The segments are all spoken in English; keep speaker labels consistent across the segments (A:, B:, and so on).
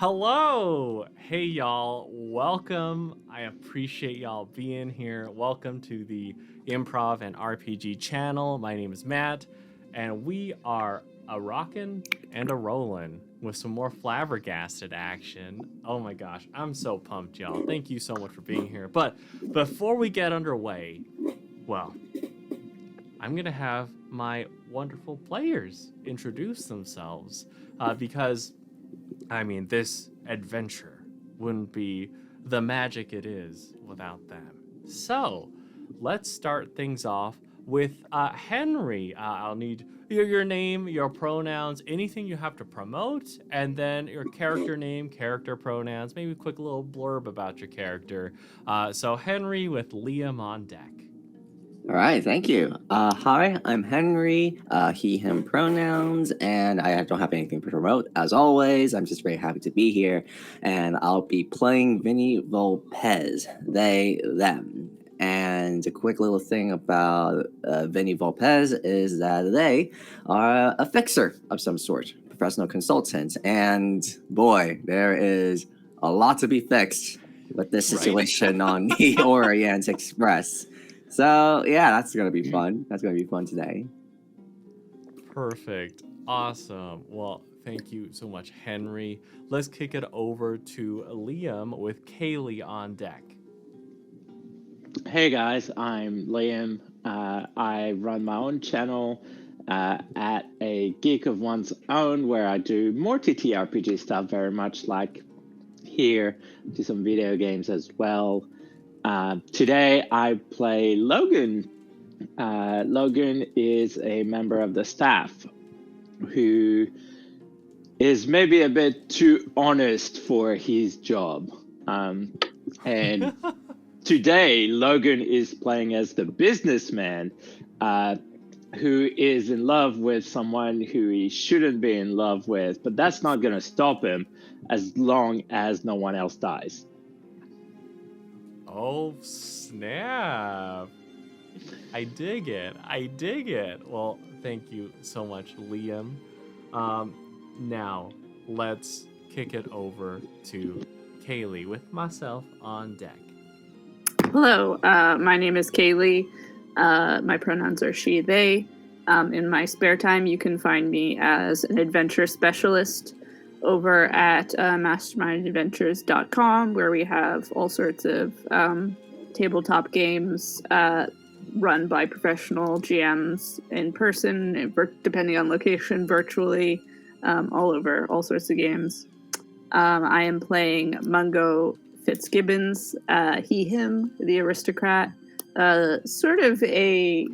A: Hello! Hey, y'all. Welcome. I appreciate y'all being here. Welcome to the Improv and RPG channel. My name is Matt, and we are a rockin' and a rollin' with some more Flabbergasted action. Oh my gosh, I'm so pumped, y'all. Thank you so much for being here. But before we get underway, well, I'm gonna have my wonderful players introduce themselves because this adventure wouldn't be the magic it is without them. So, let's start things off with Henry. I'll need your name, your pronouns, anything you have to promote, and then your character name, character pronouns, maybe a quick little blurb about your character. So, Henry with Liam on deck.
B: All right, thank you. Hi, I'm Henry, he, him pronouns, and I don't have anything to promote. As always, I'm just very happy to be here, and I'll be playing Vinny Vulpes, they, them. And a quick little thing about Vinny Vulpes is that they are a fixer of some sort, professional consultant, and boy, there is a lot to be fixed with this situation on the Orient Express. So, yeah, that's going to be fun. That's going to be fun today.
A: Perfect. Awesome. Well, thank you so much, Henry. Let's kick it over to Liam with Kaylee on deck.
C: Hey guys, I'm Liam. I run my own channel at a Geek of One's Own where I do more TTRPG stuff, very much like here. Do some video games as well. Today I play Logan. Logan is a member of the staff who is maybe a bit too honest for his job. And today, Logan is playing as the businessman who is in love with someone who he shouldn't be in love with, but that's not going to stop him as long as no one else dies.
A: Oh, snap. I dig it. Well, thank you so much, Liam. Now, let's kick it over to Kaylee with myself on deck.
D: Hello, my name is Kaylee. My pronouns are she, they. In my spare time, you can find me as an adventure specialist over at mastermindadventures.com, where we have all sorts of tabletop games run by professional GMs in person, depending on location, virtually, all over, all sorts of games. I am playing Mungo Fitzgibbons, he, him, the aristocrat, sort of a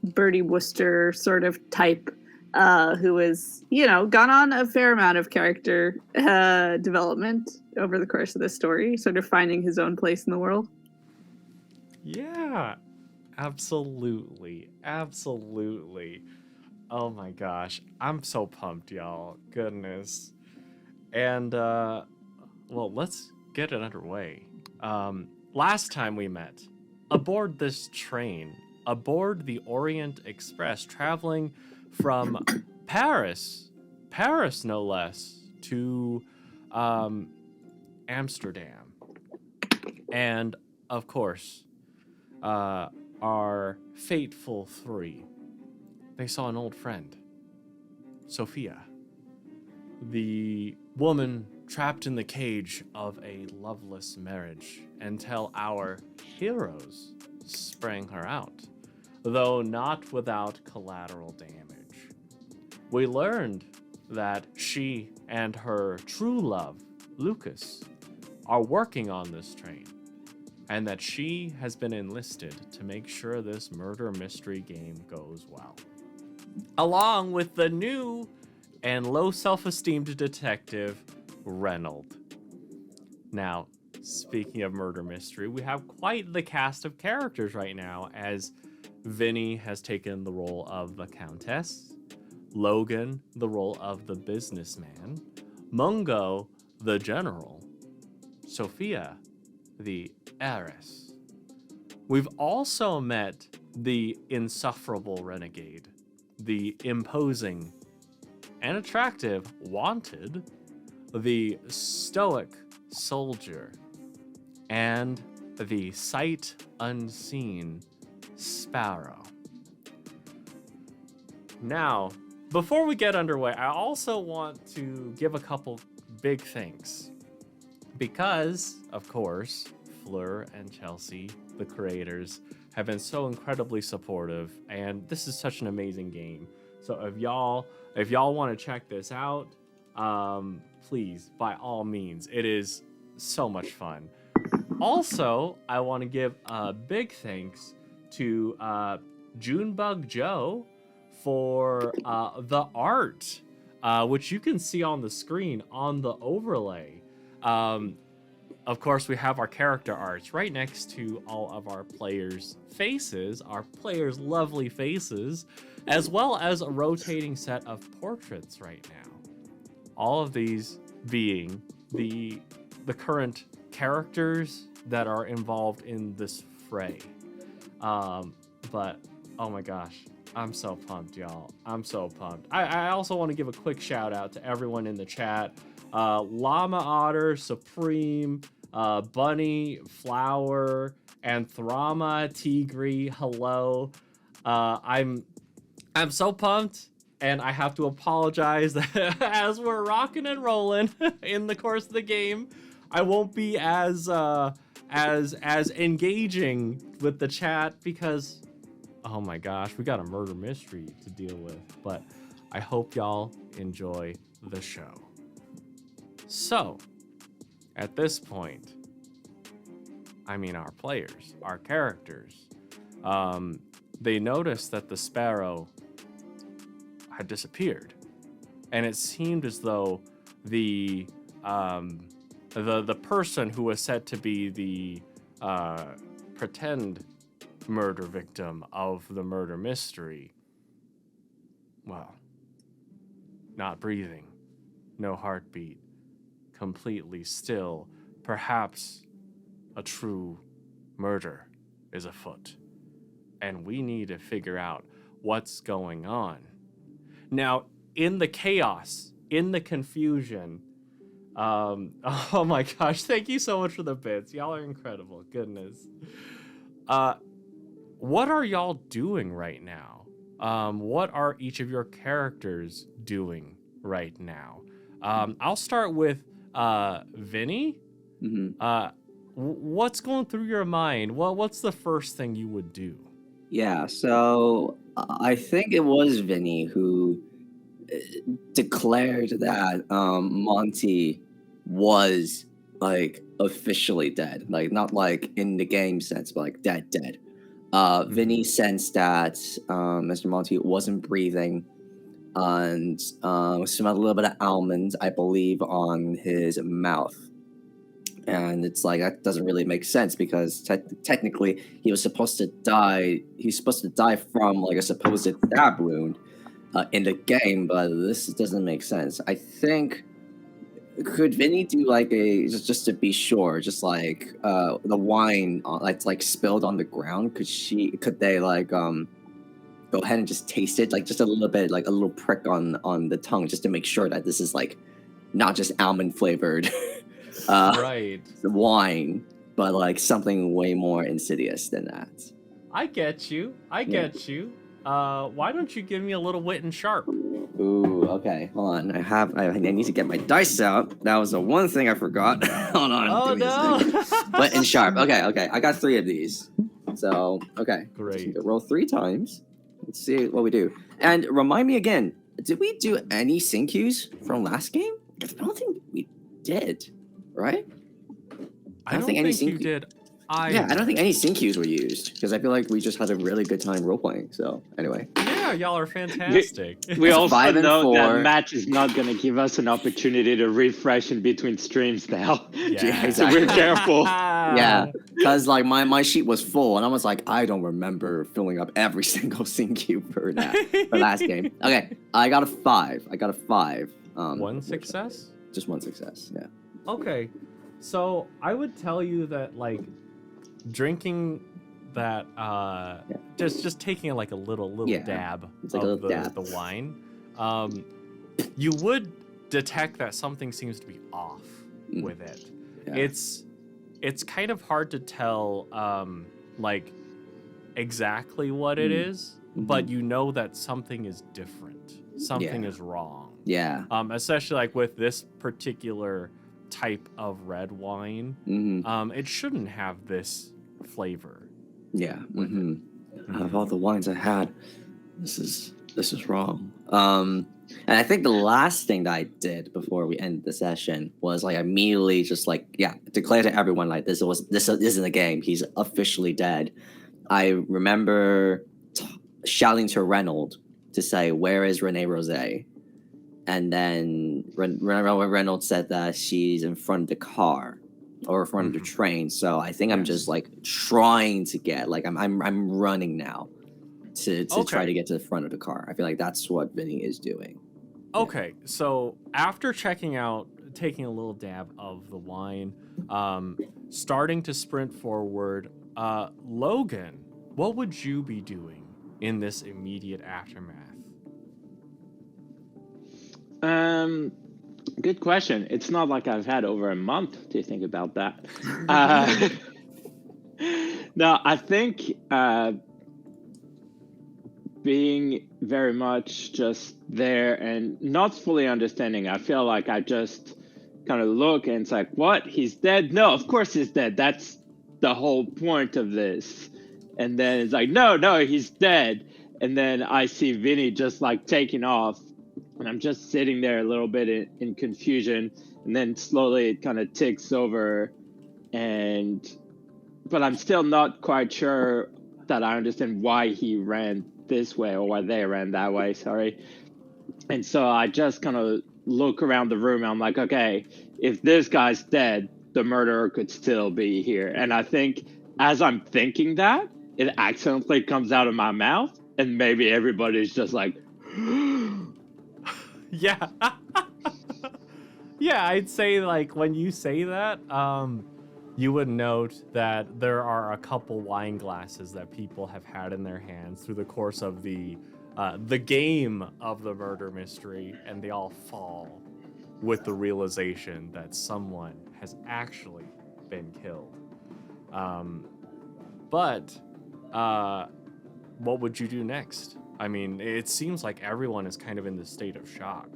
D: Bertie Wooster sort of type, who has, gone on a fair amount of character development over the course of this story, sort of finding his own place in the world.
A: Yeah, absolutely. Oh my gosh, I'm so pumped, y'all. Goodness. And, well, let's get it underway. Last time we met, aboard this train, aboard the Orient Express, traveling from Paris no less, to Amsterdam. And, of course, our fateful three, they saw an old friend, Sophia, the woman trapped in the cage of a loveless marriage, until our heroes sprang her out, though not without collateral damage. We learned that she and her true love, Lucas, are working on this train, and that she has been enlisted to make sure this murder mystery game goes well, along with the new and low self-esteemed detective, Reynold. Now, speaking of murder mystery, we have quite the cast of characters right now, as Vinny has taken the role of the Countess, Logan the role of the businessman, Mungo the general, Sophia the heiress. We've also met the insufferable renegade, the imposing and attractive Wanted, the stoic Soldier, and the sight unseen Sparrow. Now, before we get underway, I also want to give a couple big thanks. Because, of course, Fleur and Chelsea, the creators, have been so incredibly supportive, and this is such an amazing game. So if y'all want to check this out, please, by all means, it is so much fun. Also, I want to give a big thanks to Junebug Joe for the art, which you can see on the screen on the overlay. Of course, we have our character arts right next to all of our players' faces, our players' lovely faces, as well as a rotating set of portraits right now. All of these being the current characters that are involved in this fray. But, oh my gosh, I'm so pumped, y'all. I'm so pumped. I also want to give a quick shout out to everyone in the chat. Llama Otter, Supreme, Bunny, Flower, Anthrama, Tigri, hello. I'm so pumped, and I have to apologize that as we're rocking and rolling in the course of the game, I won't be as engaging with the chat because, oh my gosh, we got a murder mystery to deal with. But I hope y'all enjoy the show. So, at this point, our players, our characters, they noticed that the sparrow had disappeared, and it seemed as though the person who was said to be the pretend murder victim of the murder mystery, well, not breathing, no heartbeat, completely still. Perhaps a true murder is afoot, and we need to figure out what's going on. Now, in the chaos, in the confusion, oh my gosh, thank you so much for the bits. Y'all are incredible. Goodness. What are y'all doing right now? What are each of your characters doing right now? I'll start with Vinny.
B: Mm-hmm.
A: What's going through your mind? What's the first thing you would do?
B: Yeah, so I think it was Vinny who declared that Monty was like officially dead, like not like in the game sense, but like dead. Vinny sensed that Mr. Monty wasn't breathing, and smelled a little bit of almonds, I believe, on his mouth. And it's like, that doesn't really make sense because technically he was supposed to die. He's supposed to die from like a supposed stab wound in the game, but this doesn't make sense. I think, could Vinny do like a, just to be sure, just like the wine like spilled on the ground? Could they like go ahead and just taste it, like just a little bit, like a little prick on the tongue, just to make sure that this is like not just almond flavored
A: Right.
B: wine, but like something way more insidious than that.
A: I get you. Why don't you give me a little wit and sharp?
B: Ooh, okay. Hold on. I need to get my dice out. That was the one thing I forgot. Hold on.
A: Oh no.
B: Wit and sharp. Okay. I got 3 of these. So, okay.
A: Great.
B: Roll 3 times. Let's see what we do. And remind me again, did we do any sync cues from last game? I don't think we did, right?
A: I don't think you did.
B: Yeah, I don't think any sync cues were used because I feel like we just had a really good time role playing. So anyway,
A: Yeah, y'all are fantastic.
C: We also
B: 5 and
C: know
B: 4.
C: that Matt is not going to give us an opportunity to refresh in between streams now.
A: Yeah.
C: So we're careful.
B: Yeah, because like my sheet was full, and I was like, I don't remember filling up every single sync cue for last game. Okay, I got a 5.
A: One success?
B: Just 1 success. Yeah.
A: Okay. So I would tell you that like drinking that just taking like a little
B: Yeah.
A: dab
B: It's like
A: of
B: a little dab.
A: the wine you would detect that something seems to be off with it.
B: Yeah.
A: It's kind of hard to tell like exactly what it is, but you know that something is different. Something is wrong.
B: Yeah.
A: Especially like with this particular type of red wine. It shouldn't have this flavor.
B: Yeah.
A: With it.
B: Out of all the wines I had, this is wrong. And I think the last thing that I did before we ended the session was like immediately just like declare to everyone like this isn't a game. He's officially dead. I remember shouting to Reynolds to say, "Where is Renee Rose?" And then Reynolds said that she's in front of the car or in front of the train. So I think I'm just like trying to get like I'm running now to try to get to the front of the car. I feel like that's what Vinny is doing.
A: Okay, so after taking a little dab of the wine, starting to sprint forward, Logan, what would you be doing in this immediate aftermath?
C: Good question. It's not like I've had over a month to think about that. No, I think being very much just there and not fully understanding. I feel like I just kind of look and it's like, what? He's dead? No, of course he's dead. That's the whole point of this. And then it's like, no, he's dead. And then I see Vinny just like taking off. And I'm just sitting there a little bit in confusion. And then slowly it kind of ticks over. But I'm still not quite sure that I understand why he ran this way or why they ran that way, sorry. And so I just kind of look around the room and I'm like, okay, if this guy's dead, the murderer could still be here. And I think as I'm thinking that, it accidentally comes out of my mouth and maybe everybody's just like,
A: yeah. Yeah, I'd say like when you say that, you would note that there are a couple wine glasses that people have had in their hands through the course of the game of the murder mystery, and they all fall with the realization that someone has actually been killed. But what would you do next? I mean, it seems like everyone is kind of in this state of shock.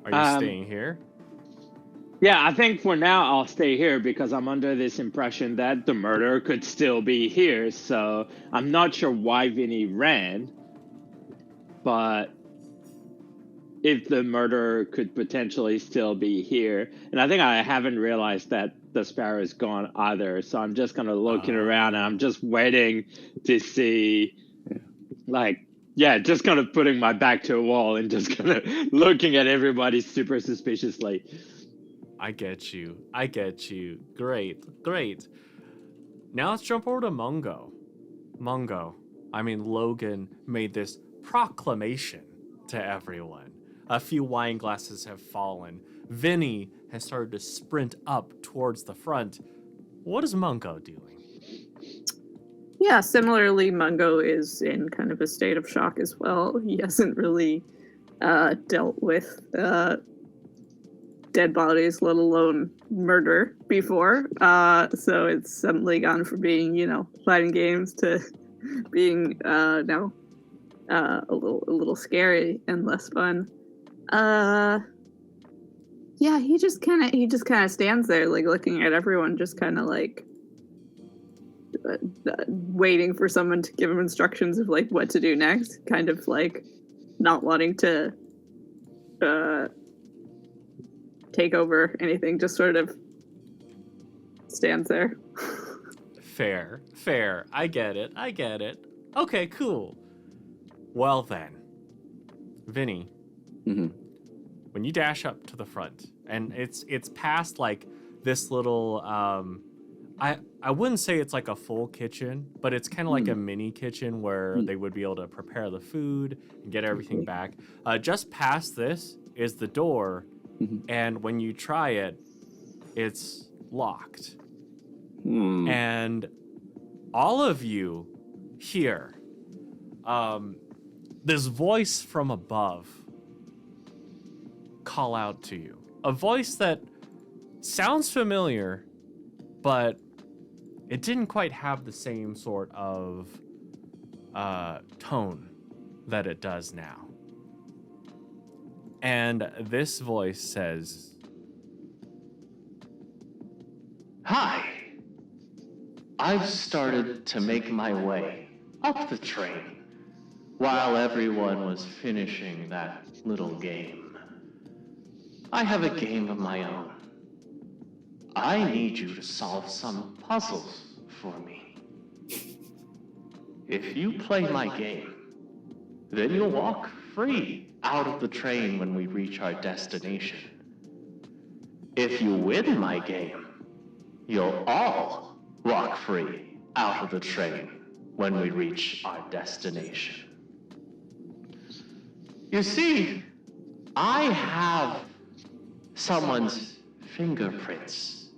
A: Are you staying here?
C: Yeah, I think for now I'll stay here because I'm under this impression that the murderer could still be here. So I'm not sure why Vinny ran, but if the murderer could potentially still be here. And I think I haven't realized that the sparrow is gone either. So I'm just kind of looking around and I'm just waiting to see, like, just kind of putting my back to a wall and just kind of looking at everybody super suspiciously.
A: I get you. Great. Now let's jump over to Mungo. Logan made this proclamation to everyone. A few wine glasses have fallen. Vinny has started to sprint up towards the front. What is Mungo doing?
D: Yeah, similarly, Mungo is in kind of a state of shock as well. He hasn't really dealt with dead bodies, let alone murder before. So it's suddenly gone from being, fighting games to being now a little scary and less fun. He just kind of stands there, like looking at everyone, just kind of like waiting for someone to give him instructions of like what to do next. Kind of like not wanting to take over anything, just sort of stands there.
A: Fair. I get it. Okay, cool. Well then, Vinny, when you dash up to the front, and it's past like this little, I wouldn't say it's like a full kitchen, but it's kind of like a mini kitchen where they would be able to prepare the food and get everything back. Just past this is the door. And when you try it, it's locked. And all of you here, this voice from above call out to you. A voice that sounds familiar, but it didn't quite have the same sort of tone that it does now. And this voice says,
E: "Hi. I've started to make my way up the train while everyone was finishing that little game. I have a game of my own. I need you to solve some puzzles for me. If you play my game, then you'll walk free out of the train when we reach our destination. If you win my game, you'll all walk free out of the train when we reach our destination. You see, I have someone's fingerprints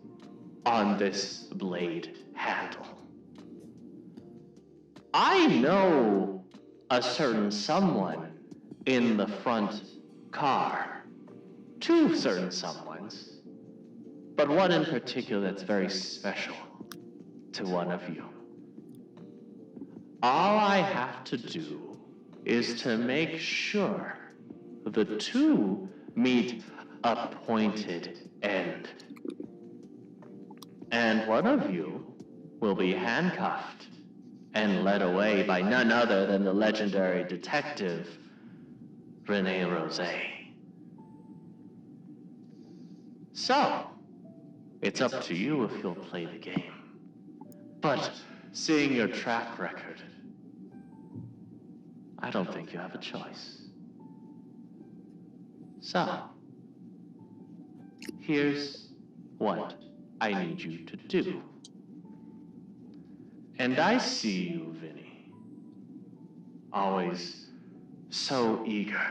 E: on this blade handle. I know a certain someone in the front car. Two certain someones, but one in particular that's very special to one of you. All I have to do is to make sure the two meet a pointed end. And one of you will be handcuffed and led away by none other than the legendary detective, Rene Rosé. So, it's up to you if you'll play the game. But seeing your track record, I don't think you have a choice. So, here's what I need you to do. And I see you, Vinny, always so eager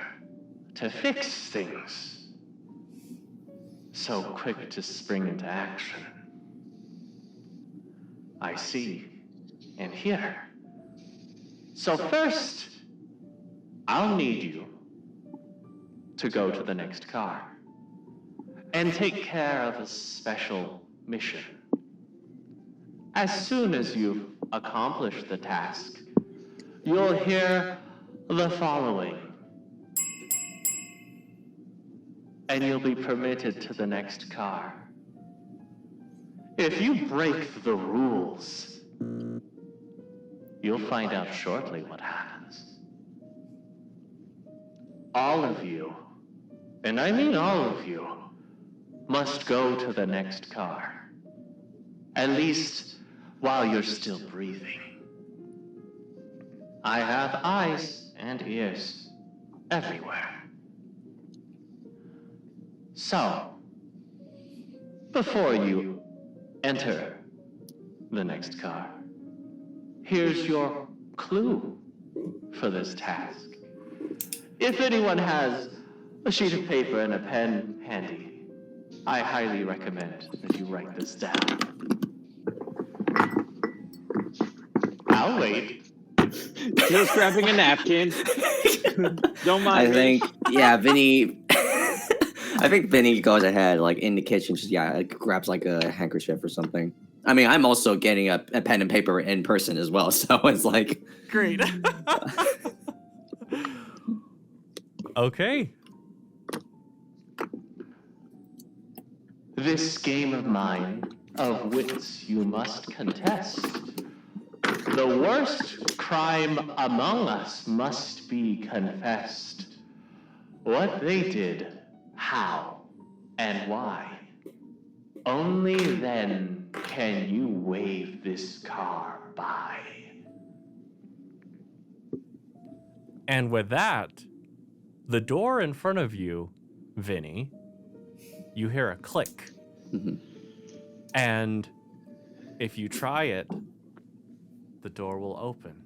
E: to fix things, so quick to spring into action. I see and hear. So first, I'll need you to go to the next car and take care of a special mission. As soon as you've accomplished the task, you'll hear the following, and you'll be permitted to the next car. If you break the rules, you'll find out shortly what happens. All of you, and I mean all of you, must go to the next car. At least while you're still breathing. I have eyes and ears everywhere. So, before you enter the next car, here's your clue for this task. If anyone has a sheet of paper and a pen handy, I highly recommend that you write this down. I'll wait.
C: Just grabbing a napkin. Don't mind me.
B: Vinny. I think Vinny goes ahead, like in the kitchen, just grabs like a handkerchief or something. I mean, I'm also getting a pen and paper in person as well, so it's like
A: great. Okay.
E: This game of mine, of wits you must contest. The worst crime among us must be confessed. What they did, how, and why. Only then can you wave this car by.
A: And with that, the door in front of you, Vinny, you hear a click.
B: Mhm.
A: And if you try it, the door will open.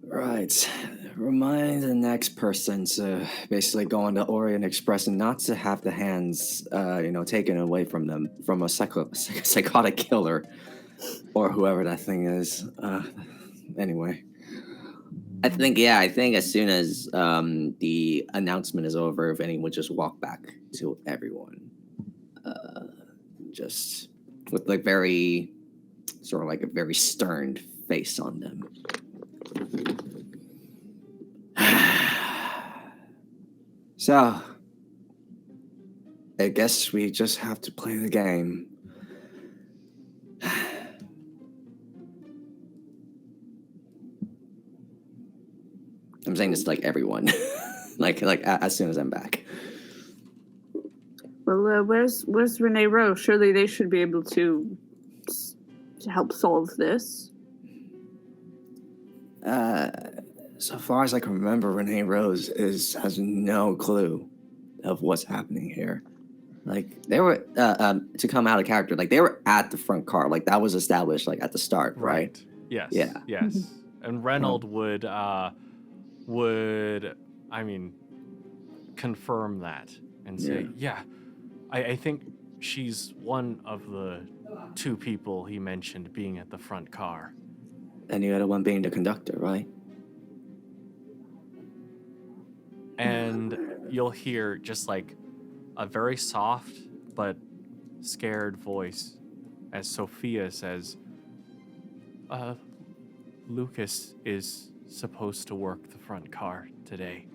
B: Right. Remind the next person to basically go on the Orient Express and not to have the hands, taken away from them from a psychotic killer or whoever that thing is. anyway. I think as soon as the announcement is over, Vinny would just walk back to everyone, just with like very sort of like a very stern face on them. So, I guess we just have to play the game. I'm saying this to like everyone, like as soon as I'm back.
D: Well, where's Renee Rose? Surely they should be able to help solve this.
B: So far as I can remember, Renee Rose has no clue of what's happening here. Like they were to come out of character, like they were at the front car, like that was established like at the start, right?
A: Yes.
B: Yeah.
A: Yes. And Reynold would confirm that and say, yeah, I think she's one of the two people he mentioned being at the front car.
B: And the other one being the conductor, right?
A: And you'll hear just like a very soft but scared voice as Sophia says, Lucas is supposed to work the front car today.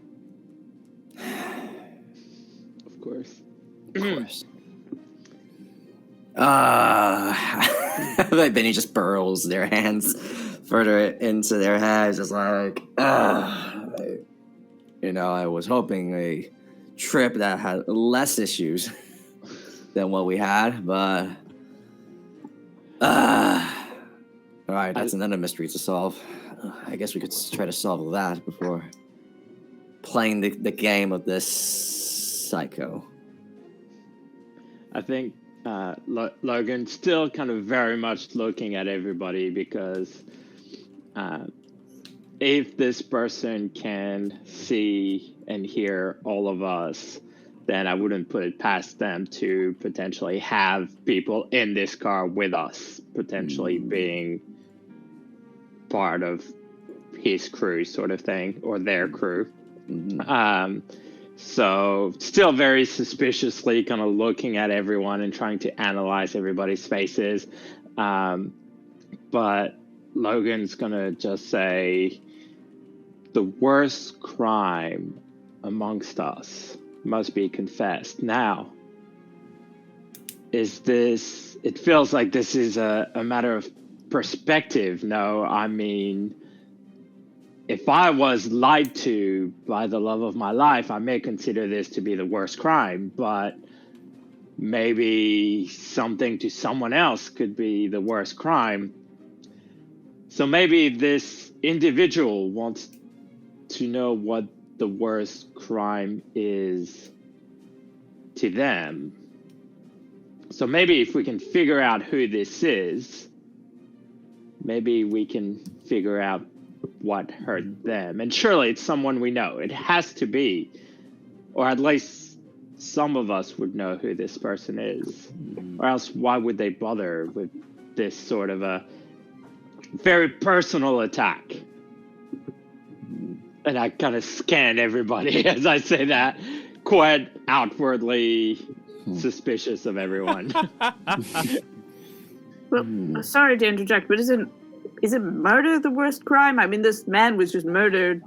C: Of course.
B: Of course. Benny just burrows their hands further into their heads. It's like, I was hoping a trip that had less issues than what we had, but all right, that's another mystery to solve. I guess we could try to solve that before playing the game of this psycho.
C: I think Logan's still kind of very much looking at everybody because if this person can see and hear all of us, then I wouldn't put it past them to potentially have people in this car with us, potentially being part of his crew sort of thing, or their crew. So still very suspiciously kind of looking at everyone and trying to analyze everybody's faces. But Logan's going to just say, the worst crime amongst us must be confessed. Now, it feels like this is a matter of perspective. No, I mean, if I was lied to by the love of my life, I may consider this to be the worst crime, but maybe something to someone else could be the worst crime. So maybe this individual wants to know what the worst crime is to them. So maybe if we can figure out who this is, maybe we can figure out what hurt them. And surely it's someone we know. It has to be. Or at least some of us would know who this person is. Or else why would they bother with this sort of a very personal attack? And I kind of scan everybody as I say that, quite outwardly suspicious of everyone.
D: Well, sorry to interject, but isn't murder the worst crime? I mean, this man was just murdered.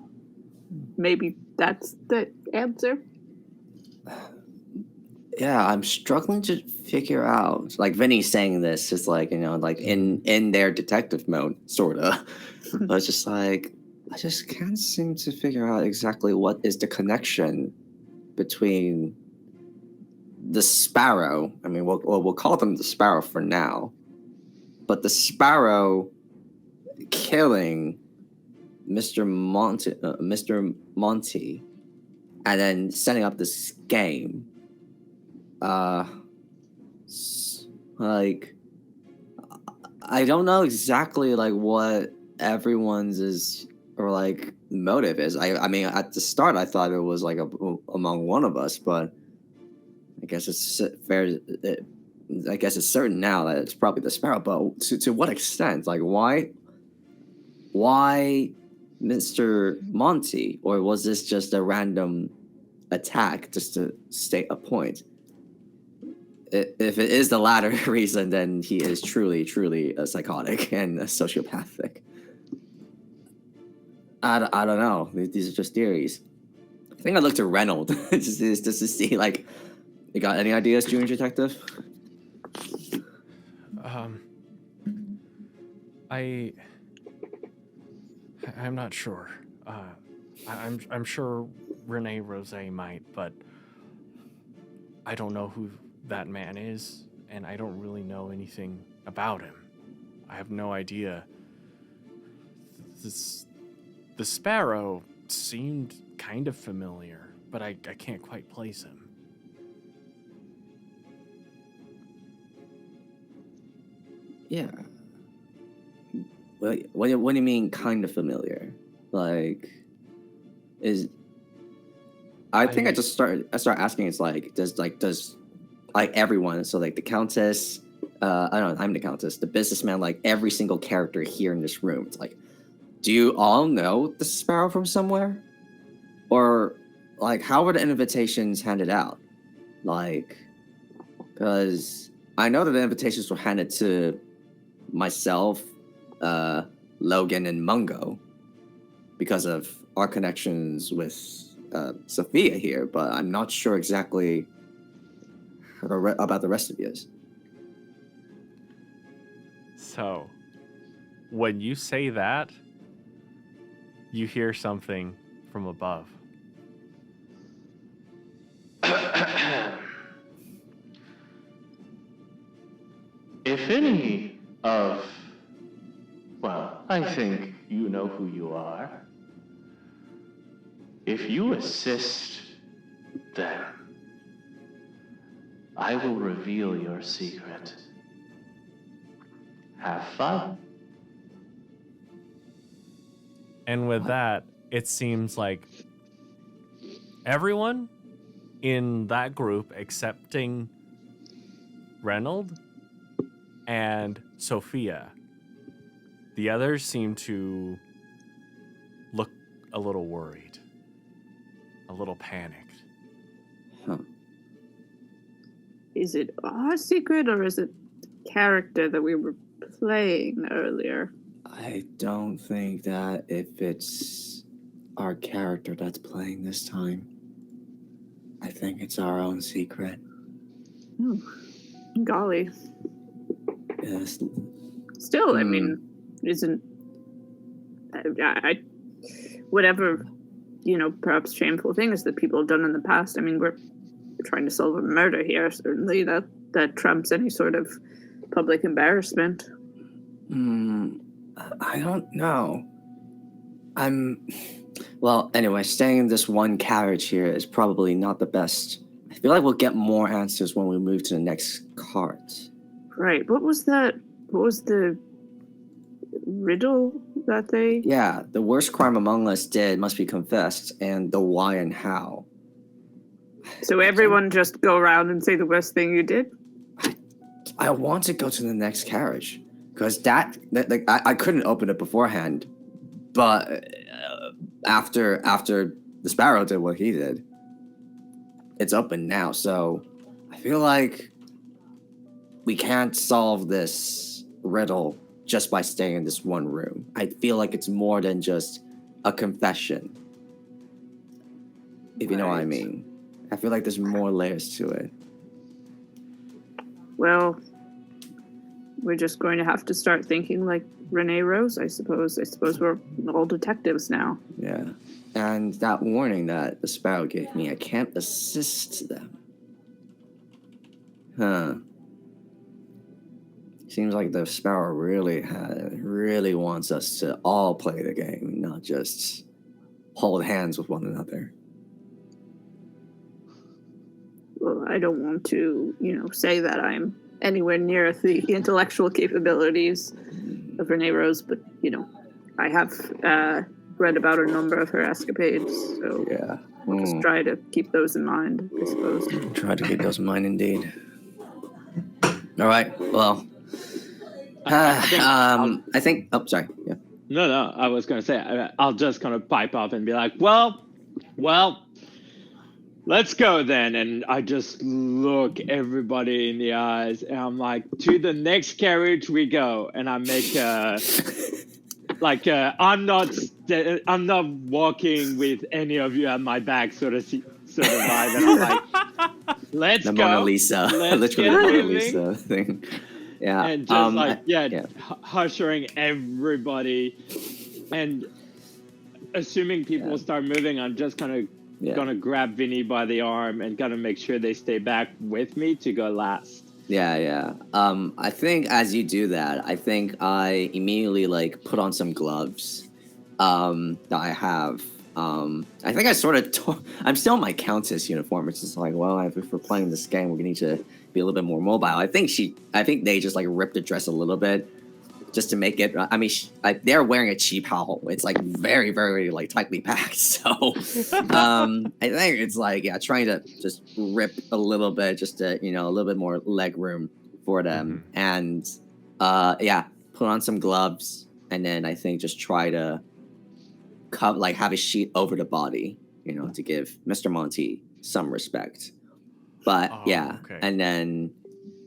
D: Maybe that's the answer.
B: Yeah, I'm struggling to figure out. Like Vinny's saying this is like, like in their detective mode, sorta. But it's just like, I just can't seem to figure out exactly what is the connection between the Sparrow. I mean, we'll call them the Sparrow for now. But the Sparrow killing Mr. Monty, and then setting up this game. Like, I don't know exactly like what everyone's is or like motive is. I mean, at the start I thought it was like among one of us, but I guess it's fair. I guess it's certain now that it's probably the Sparrow. But to what extent? Like, why why Mr. Monty, or was this just a random attack just to state a point? If it is the latter reason, then he is truly a psychotic and a sociopathic. I don't know. These are just theories. I think I looked at Reynolds just to see, like, you got any ideas, Junior Detective?
A: I'm not sure. I'm sure Rene Rose might, but I don't know who that man is, and I don't really know anything about him. I have no idea. The Sparrow seemed kind of familiar, but I can't quite place him.
B: Yeah. What do you mean kind of familiar? Like, I think I start asking, it's like, does everyone, so like the Countess, I don't know, I'm the Countess, the businessman, like every single character here in this room, it's like, do you all know the Sparrow from somewhere? Or, like, how were the invitations handed out? Like, because I know that the invitations were handed to myself, Logan, and Mungo because of our connections with Sophia here, but I'm not sure exactly about the rest of you.
A: So, when you say that, you hear something from above.
E: If any of, well, I think you know who you are. If you assist them, I will reveal your secret. Have fun.
A: And with that, it seems like everyone in that group, excepting Reynold and Sophia, the others seem to look a little worried, a little panicked.
B: Huh.
D: Is it our secret, or is it the character that we were playing earlier?
B: I don't think that if it's our character that's playing this time. I think it's our own secret.
D: Oh, golly.
B: Yes.
D: Still, I mean, isn't I whatever, perhaps shameful things that people have done in the past. I mean, we're trying to solve a murder here. Certainly, that trumps any sort of public embarrassment.
B: I don't know. Well, anyway, staying in this one carriage here is probably not the best. I feel like we'll get more answers when we move to the next cart.
D: Right. What was that? What was the riddle that they...
B: Yeah, the worst crime among us must be confessed, and the why and how.
D: So everyone just go around and say the worst thing you did?
B: I want to go to the next carriage, because I couldn't open it beforehand, but after the Sparrow did what he did, it's open now. So I feel like we can't solve this riddle just by staying in this one room. I feel like it's more than just a confession, if you know what I mean. I feel like there's more layers to it.
D: Well, we're just going to have to start thinking like Rene Rose, I suppose. I suppose we're all detectives now.
B: Yeah. And that warning that the Sparrow gave me, I can't assist them. Huh. Seems like the Sparrow really wants us to all play the game, not just hold hands with one another.
D: Well, I don't want to, say that I'm anywhere near the intellectual capabilities of Rene Rose, but, I have read about a number of her escapades, so
B: yeah.
D: We'll just try to keep those in mind, I suppose.
B: Try to keep those in mind, indeed. All right, well... I think... Oh, sorry. Yeah.
C: No, I was going to say, I'll just kind of pipe up and be like, well, let's go then. And I just look everybody in the eyes and I'm like, to the next carriage we go. And I make I'm not walking with any of you at my back sort of vibe. And I'm like, let's
B: The
C: go.
B: Mona Lisa.
C: Let's
B: Literally
C: get
B: Mona
C: moving.
B: Lisa thing. Yeah.
C: And just hushing everybody. And assuming people start moving, I'm just kind of gonna grab Vinny by the arm and gonna make sure they stay back with me to go last.
B: Yeah. I think as you do that, I think I immediately like put on some gloves that I have. I think I sort of I'm still in my countess uniform. It's just like, well, if we're playing this game, we're gonna need to be a little bit more mobile. I think they just like ripped the dress a little bit just to make it. I mean, they're wearing a cheap howl. It's like very, very like tightly packed. So I think it's like trying to just rip a little bit, just to a little bit more leg room for them, and put on some gloves, and then I think just try to have a sheet over the body, to give Mr. Monty some respect. But
A: okay.
B: and then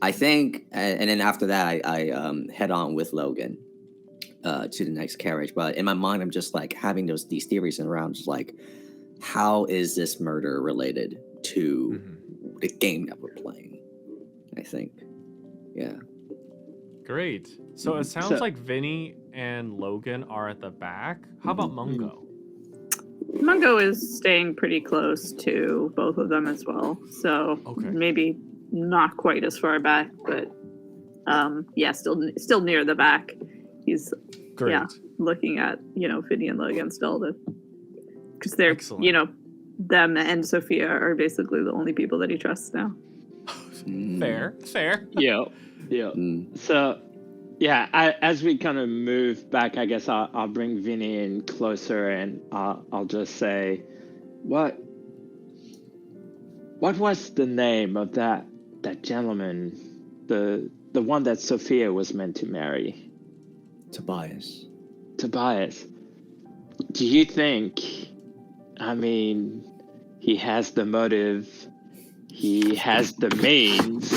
B: I think, and then after that, I head on with Logan to the next carriage. But in my mind, I'm just like having these theories around, just like, how is this murder related to the game that we're playing? I think,
A: Great. So it sounds like Vinny and Logan are at the back. How about Mungo?
D: Mungo is staying pretty close to both of them as well. So maybe not quite as far back, but still near the back. He's looking at Vinny and Logan still, because they're
A: Excellent.
D: Them and Sophia are basically the only people that he trusts now.
A: Fair.
C: Yeah. So, as we kind of move back, I guess I'll bring Vinny in closer, and I'll just say, what was the name of that gentleman, the one that Sophia was meant to marry?
B: Tobias.
C: Do you think? I mean, he has the motive, he has the means,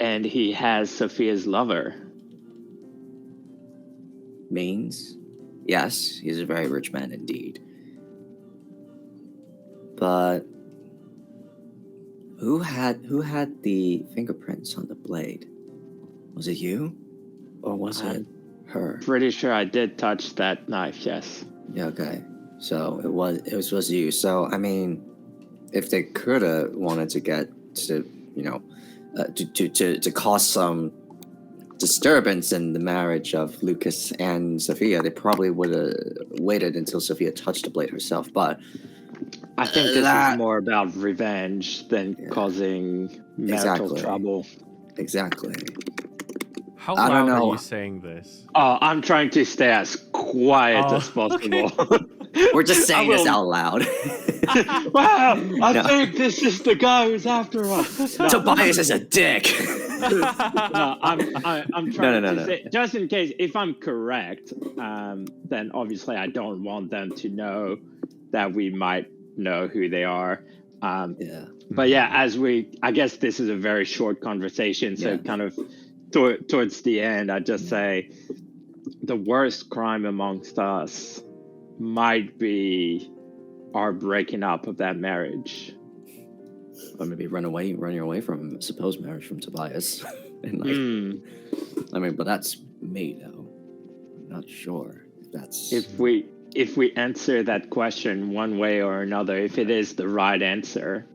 C: and he has Sophia's lover.
B: Means? Yes, he's a very rich man indeed. But who had the fingerprints on the blade? Was it you, or was it her?
C: Pretty sure I did touch that knife. Yes.
B: Yeah. Okay. So it was you. So I mean, if they could have wanted to get to to cause some disturbance in the marriage of Lucas and Sophia, they probably would have waited until Sophia touched the blade herself. But
C: I think this is more about revenge than causing marital trouble.
B: Exactly.
A: How loud are you saying this?
C: Oh, I'm trying to stay as quiet as possible.
B: We're just saying this out loud.
C: Wow, I think this is the guy who's after us. No.
B: Tobias is a dick.
C: No, I'm trying to say, just in case, if I'm correct, then obviously I don't want them to know that we might know who they are. But I guess this is a very short conversation, so kind of towards the end, I just say the worst crime amongst us might be our breaking up of that marriage.
B: Or maybe running away from supposed marriage from Tobias. And I mean, but that's me though. I'm not sure if that's
C: if we answer that question one way or another, if it is the right answer,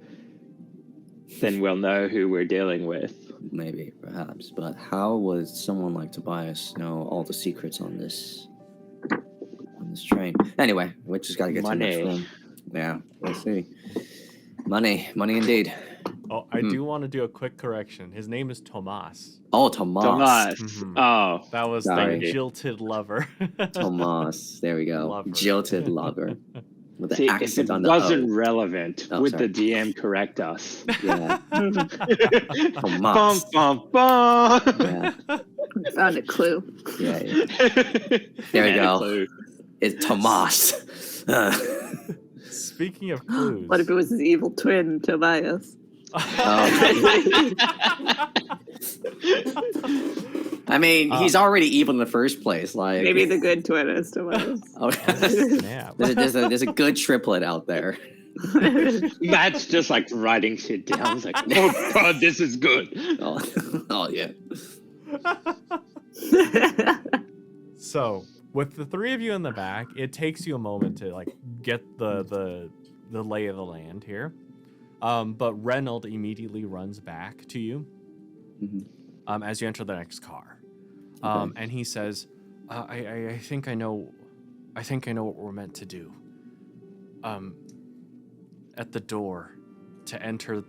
C: then we'll know who we're dealing with.
B: Maybe, perhaps. But how would someone like Tobias know all the secrets on this train? Anyway, we just gotta get to the next room. Yeah, we'll see. Money indeed.
A: Oh, I do want to do a quick correction. His name is Tomas.
B: Oh, Tomas.
C: Oh,
A: that was the jilted lover.
B: Tomas. There we go.
A: Lover.
B: Jilted lover. With the
C: see,
B: accent
C: if it
B: on the
C: wasn't
B: O.
C: relevant, would the DM correct us?
B: Yeah.
C: Bum, bum, bum.
B: Yeah.
D: Found a clue.
B: Yeah. There we
C: And a
B: go.
C: clue.
B: It's Tomas.
A: Speaking of clues.
D: What if it was his evil twin, Tobias?
B: I mean, he's already evil in the first place. Like
D: Maybe the good twin is Tobias.
A: Snap.
B: there's a good triplet out there.
C: Matt's just like writing shit down. He's like, oh god, this is good.
B: Oh yeah.
A: So, with the three of you in the back, it takes you a moment to like get the lay of the land here. But Reynold immediately runs back to you as you enter the next car. And he says, I think I know what we're meant to do. At the door to enter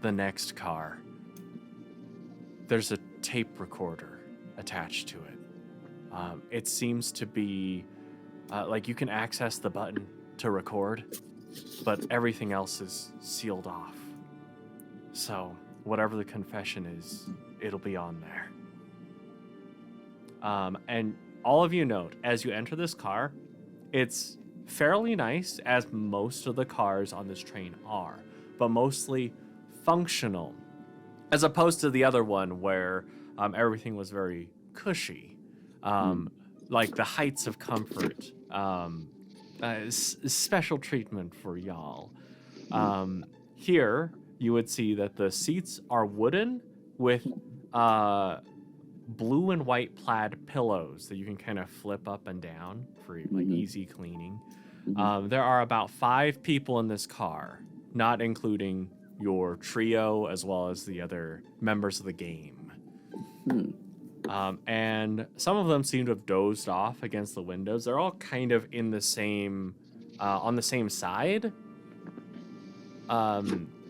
A: the next car, there's a tape recorder attached to it. It seems to be like you can access the button to record, but everything else is sealed off. So whatever the confession is, it'll be on there. And all of you note, as you enter this car, it's fairly nice, as most of the cars on this train are, but mostly functional, as opposed to the other one where everything was very cushy, like the heights of comfort, special treatment for y'all. Here, you would see that the seats are wooden with blue and white plaid pillows that you can kind of flip up and down for like easy cleaning. There are about 5 people in this car, not including your trio as well as the other members of the game. And some of them seem to have dozed off against the windows. They're all kind of in the same, on the same side.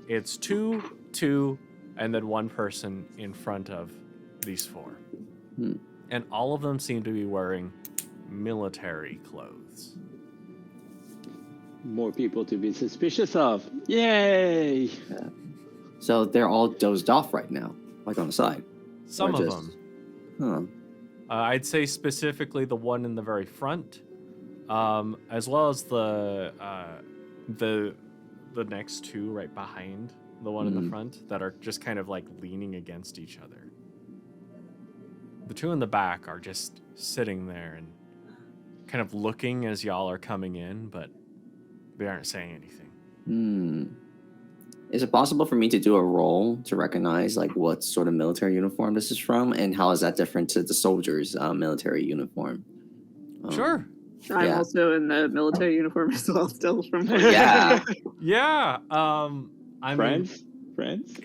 A: It's 2, and then 1 person in front of these 4. And all of them seem to be wearing military clothes.
C: More people to be suspicious of. Yay!
B: Yeah. So they're all dozed off right now, like on the side.
A: Some
B: Or
A: of
B: just-
A: them. I'd say specifically the one in the very front, as well as the next 2 right behind the one in the front that are just kind of like leaning against each other. The 2 in the back are just sitting there and kind of looking as y'all are coming in, but they aren't saying anything.
B: Is it possible for me to do a roll to recognize like what sort of military uniform this is from, and how is that different to the soldiers' military uniform?
A: Sure.
D: I'm
B: Yeah.
D: also in the military uniform as well, still from
B: Yeah.
A: Yeah. I mean,
C: Friends?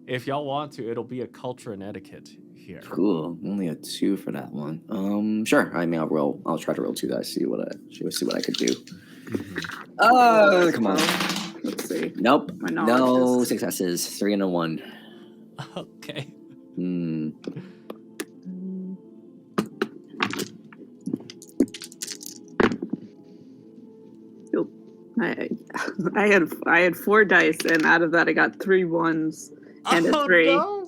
A: if y'all want to, it'll be a culture and etiquette here.
B: Cool. Only a 2 for that one. Sure. I mean, I'll try to roll 2 dice. See what I could do. Come on.
D: Let's see.
B: Nope.
D: My knowledge
B: No
D: is-
B: successes. 3 and a 1.
A: Okay.
D: Nope. I had 4 dice, and out of that I got 3 1s and a 3.
A: No.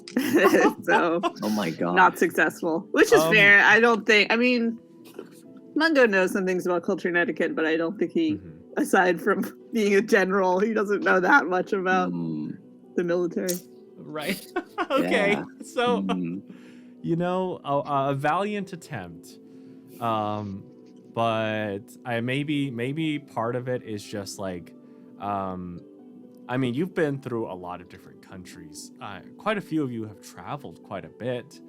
D: So
B: Oh my god.
D: not successful, which is fair. I don't think. I mean, Mungo knows some things about culture and etiquette, but I don't think he, aside from being a general, he doesn't know that much about the military.
A: Right. Okay.
B: Yeah.
A: So, you know, a valiant attempt. But maybe part of it is just like, I mean, you've been through a lot of different countries. Quite a few of you have traveled quite a bit,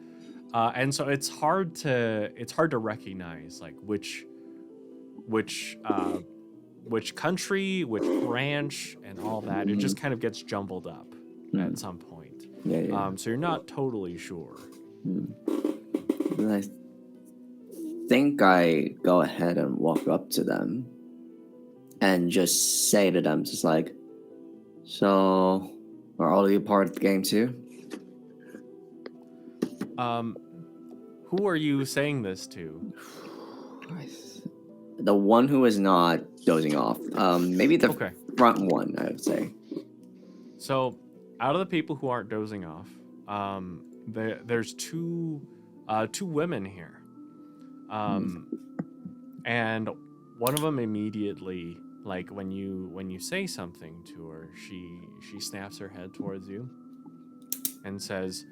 A: and so it's hard to recognize like which country, which branch, and all that. It just kind of gets jumbled up at some point.
B: Yeah.
A: So you're not totally sure.
B: I think I go ahead and walk up to them and just say to them, just like, so are all of you part of the game too?
A: Who are you saying this to?
B: The one who is not dozing off. Maybe the
A: Okay.
B: front one, I would say.
A: So, out of the people who aren't dozing off, there's two women here, and one of them immediately, like when you say something to her, she snaps her head towards you and says,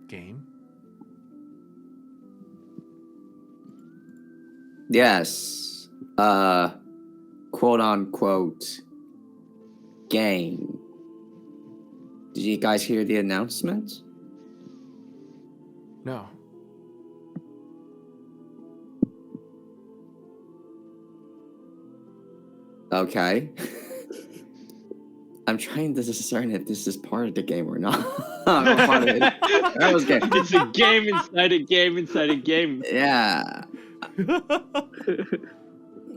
A: "Game."
B: Yes. Quote unquote game. Did you guys hear the announcement?
A: No.
B: Okay. I'm trying to discern if this is part of the game or not. Part of it. That was good.
C: It's a game inside a game inside a game.
B: Yeah. I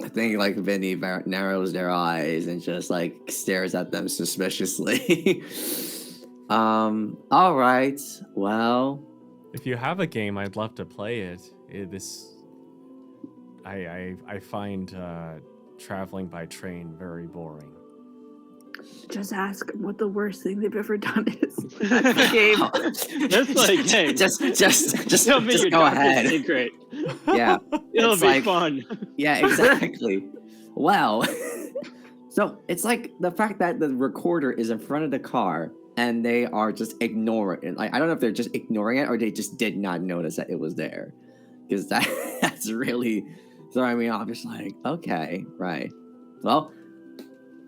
B: think like Vinny narrows their eyes and just like stares at them suspiciously. All right. Well,
A: If you have a game, I'd love to play it. I find traveling by train very boring.
D: Just ask them what the worst thing they've ever done is. That's the game.
C: That's like, hey,
B: just
C: tell me your
B: go
C: darkest
B: ahead.
C: secret.
B: Yeah.
C: It'll
B: It's
C: be
B: like-
C: fun.
B: Yeah, exactly. Well, so it's like the fact that the recorder is in front of the car and they are just ignoring it. Like, I don't know if they're just ignoring it or they just did not notice that it was there. Because that's really throwing me off. Just like, okay, right. Well,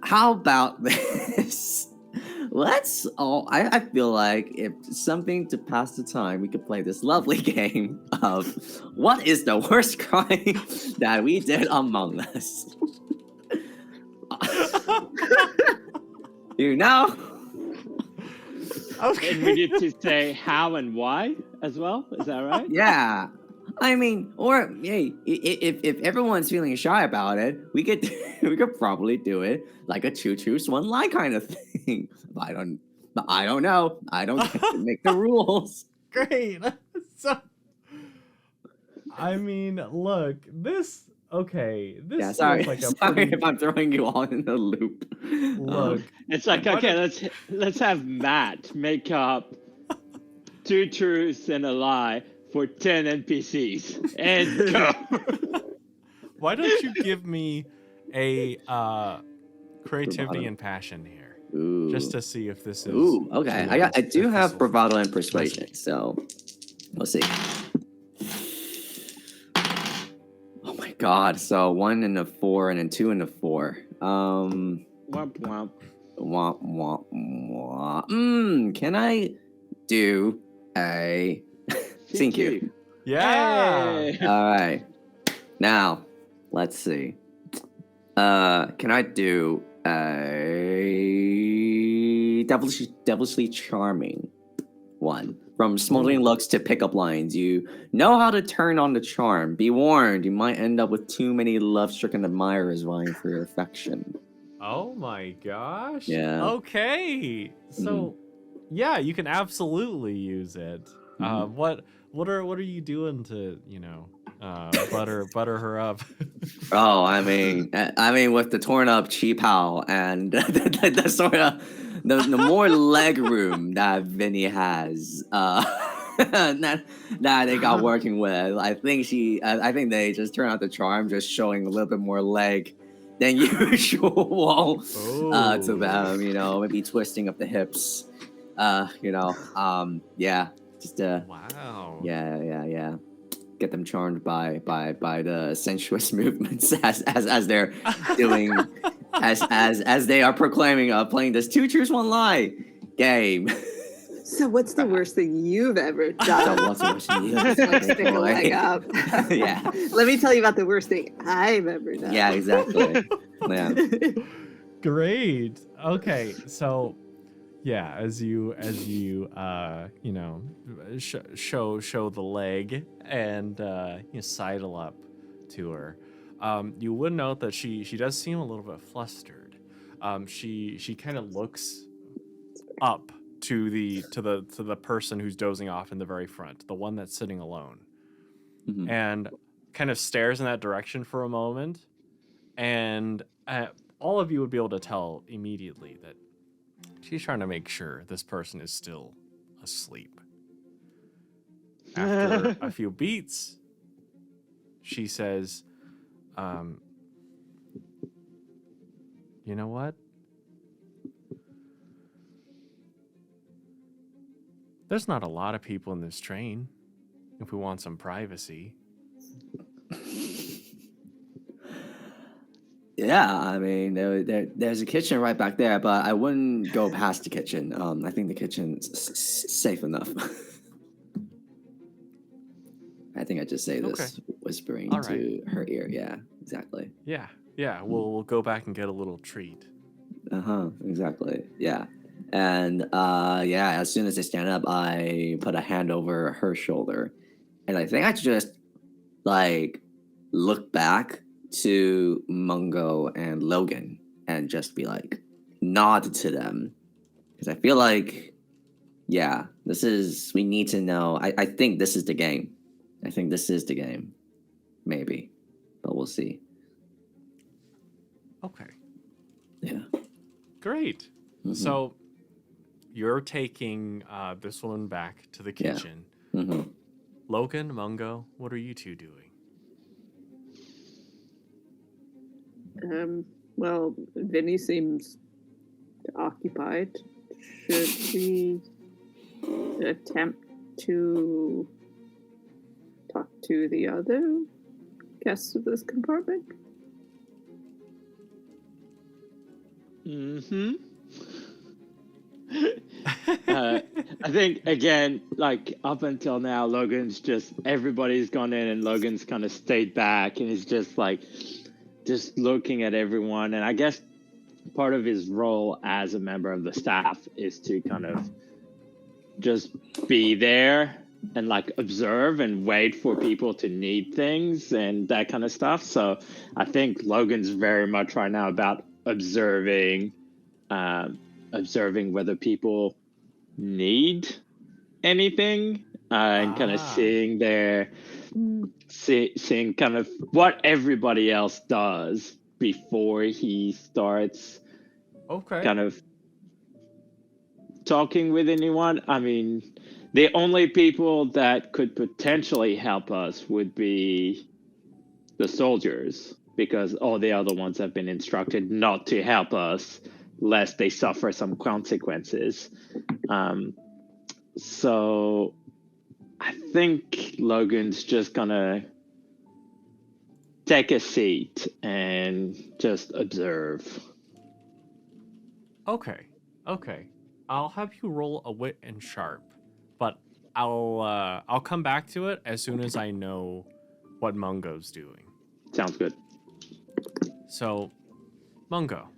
B: how about this? Let's all, I feel like if something to pass the time, we could play this lovely game of what is the worst crime that we did among us? You know?
A: Okay.
C: And we need to say how and why as well. Is that right?
B: Yeah. I mean, or hey, if everyone's feeling shy about it, we could we could probably do it like a two truths one lie kind of thing. But I don't know. I don't get to make the rules.
A: Great. So, I mean, look, this. Okay, this
B: Yeah, sorry.
A: feels like a
B: Sorry
A: pretty.
B: if I'm throwing you all in the loop.
A: Look,
C: It's like,
A: Why
C: okay,
A: don't-
C: let's have Matt make up 2 truths and a lie for 10 NPCs and go.
A: why don't you give me a creativity and passion here,
B: Ooh.
A: just to see if this is.
B: Ooh, okay. I
A: if
B: do
A: this
B: have
A: will-
B: bravado and persuasion, so we'll see. Oh my god! So 1 and a 4, and then 2 and a 4.
C: Womp womp.
B: Wah, wah, wah. Can I do a thank you?
A: Yeah.
C: Hey.
B: All right. Now, let's see. Can I do a devilishly charming one? From smoldering looks to pickup lines, you know how to turn on the charm. Be warned, you might end up with too many love-stricken admirers vying for your affection.
A: Oh my gosh.
B: Yeah.
A: Okay. So, yeah, you can absolutely use it. What are you doing to butter her up?
B: Oh, I mean, with the torn up cheap how and the sort of the more leg room that Vinny has, that they got working with, I think they just turned out the charm just showing a little bit more leg than usual to them. You know, maybe twisting up the hips. Yeah, just
A: Wow.
B: yeah. Get them charmed by the sensuous movements as they're doing as they are proclaiming playing this 2 truths 1 lie game.
D: So what's the worst thing you've ever
B: So
D: done?
B: what's the worst thing you
D: Like, stick a leg up.
B: Yeah.
D: Let me tell you about the worst thing I've ever done.
B: Yeah, exactly. Yeah.
A: Great. Okay, so yeah, as you show the leg and you sidle up to her, you would note that she does seem a little bit flustered. She kind of looks up to the person who's dozing off in the very front, the one that's sitting alone,
B: Mhm.
A: and kind of stares in that direction for a moment, and all of you would be able to tell immediately that She's trying to make sure this person is still asleep. After a few beats, she says, you know what? There's not a lot of people in this train if we want some privacy.
B: Yeah, I mean, there's a kitchen right back there, but I wouldn't go past the kitchen. I think the kitchen's safe enough. I think I just say this whispering
A: All right.
B: to her ear. Yeah, exactly.
A: Yeah, we'll go back and get a little treat.
B: Exactly. Yeah. And yeah, as soon as I stand up, I put a hand over her shoulder. And I think I just like look back to Mungo and Logan and just be like, nod to them. Because I feel like, yeah, we need to know. I think this is the game. I think this is the game. Maybe. But we'll see.
A: Okay.
B: Yeah.
A: Great.
B: Mm-hmm.
A: So you're taking this woman back to the kitchen.
B: Yeah. Mm-hmm.
A: Logan, Mungo, what are you two doing?
D: Well, Vinny seems occupied. Should we attempt to talk to the other guests of this compartment?
C: I think, again, like, up until now, everybody's gone in and Logan's kind of stayed back and he's just, like, just looking at everyone. And I guess part of his role as a member of the staff is to kind of just be there and, like, observe and wait for people to need things and that kind of stuff. So I think Logan's very much right now about observing whether people need anything and kind of seeing seeing kind of what everybody else does before he starts kind of talking with anyone. I mean, the only people that could potentially help us would be the soldiers, because all the other ones have been instructed not to help us lest they suffer some consequences. So I think Logan's just gonna take a seat and just observe.
A: Okay. I'll have you roll a wit and sharp, but I'll come back to it as soon as I know what Mungo's doing.
C: Sounds good.
A: So, Mungo,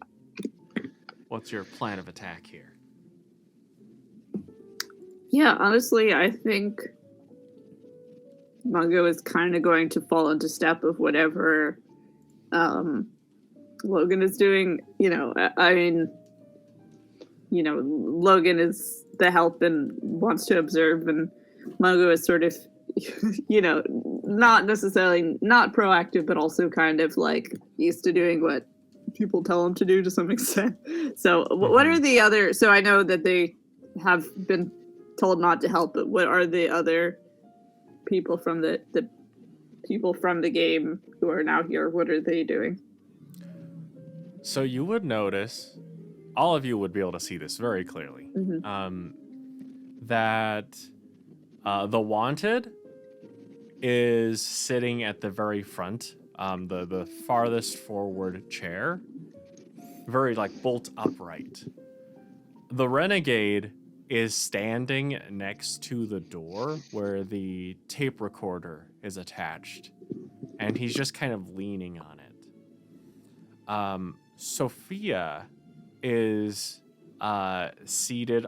A: what's your plan of attack here?
D: Yeah, honestly, I think Mungo is kind of going to fall into step of whatever Logan is doing. Logan is the help and wants to observe, and Mungo is sort of, not necessarily not proactive, but also kind of like used to doing what people tell him to do to some extent. So what are the other, so I know that they have been told not to help, but what are the other people from the people from the game who are now here? What are they doing?
A: So you would notice, all of you would be able to see this very clearly, that the Wanted is sitting at the very front, the farthest forward chair, very like bolt upright. The Renegade is standing next to the door where the tape recorder is attached, and he's just kind of leaning on it. Sophia is seated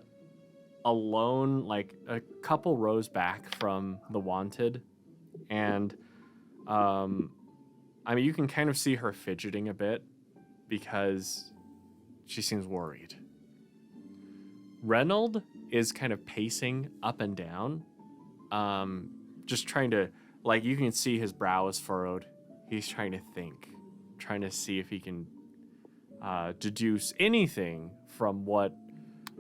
A: alone, like a couple rows back from the Wanted, and you can kind of see her fidgeting a bit because she seems worried. Reynold is kind of pacing up and down, just trying to, like, you can see his brow is furrowed. He's trying to think, trying to see if he can deduce anything from what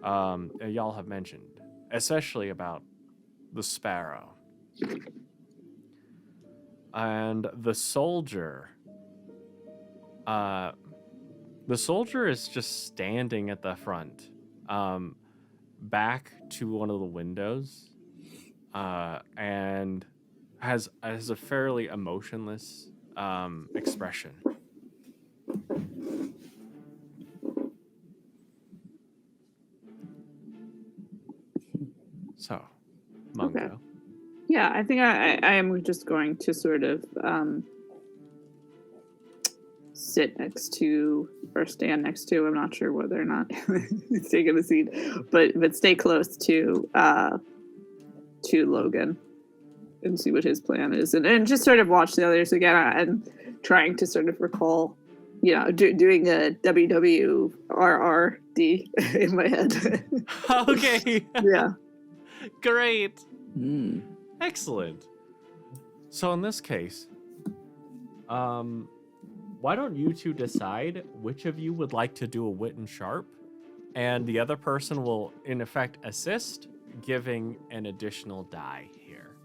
A: y'all have mentioned, especially about the sparrow. And the soldier is just standing at the front, back to one of the windows, and has a fairly emotionless expression. So, Mungo.
D: Okay. Yeah, I think I am just going to sort of sit next to or stand next to. I'm not sure whether or not he's taking a seat, but stay close to Logan and see what his plan is, and just sort of watch the others again and trying to sort of recall, doing a WWRRD in my head.
A: Okay.
D: Yeah.
A: Great.
B: Hmm.
A: Excellent. So in this case, why don't you two decide which of you would like to do a wit and sharp, and the other person will, in effect, assist, giving an additional die here.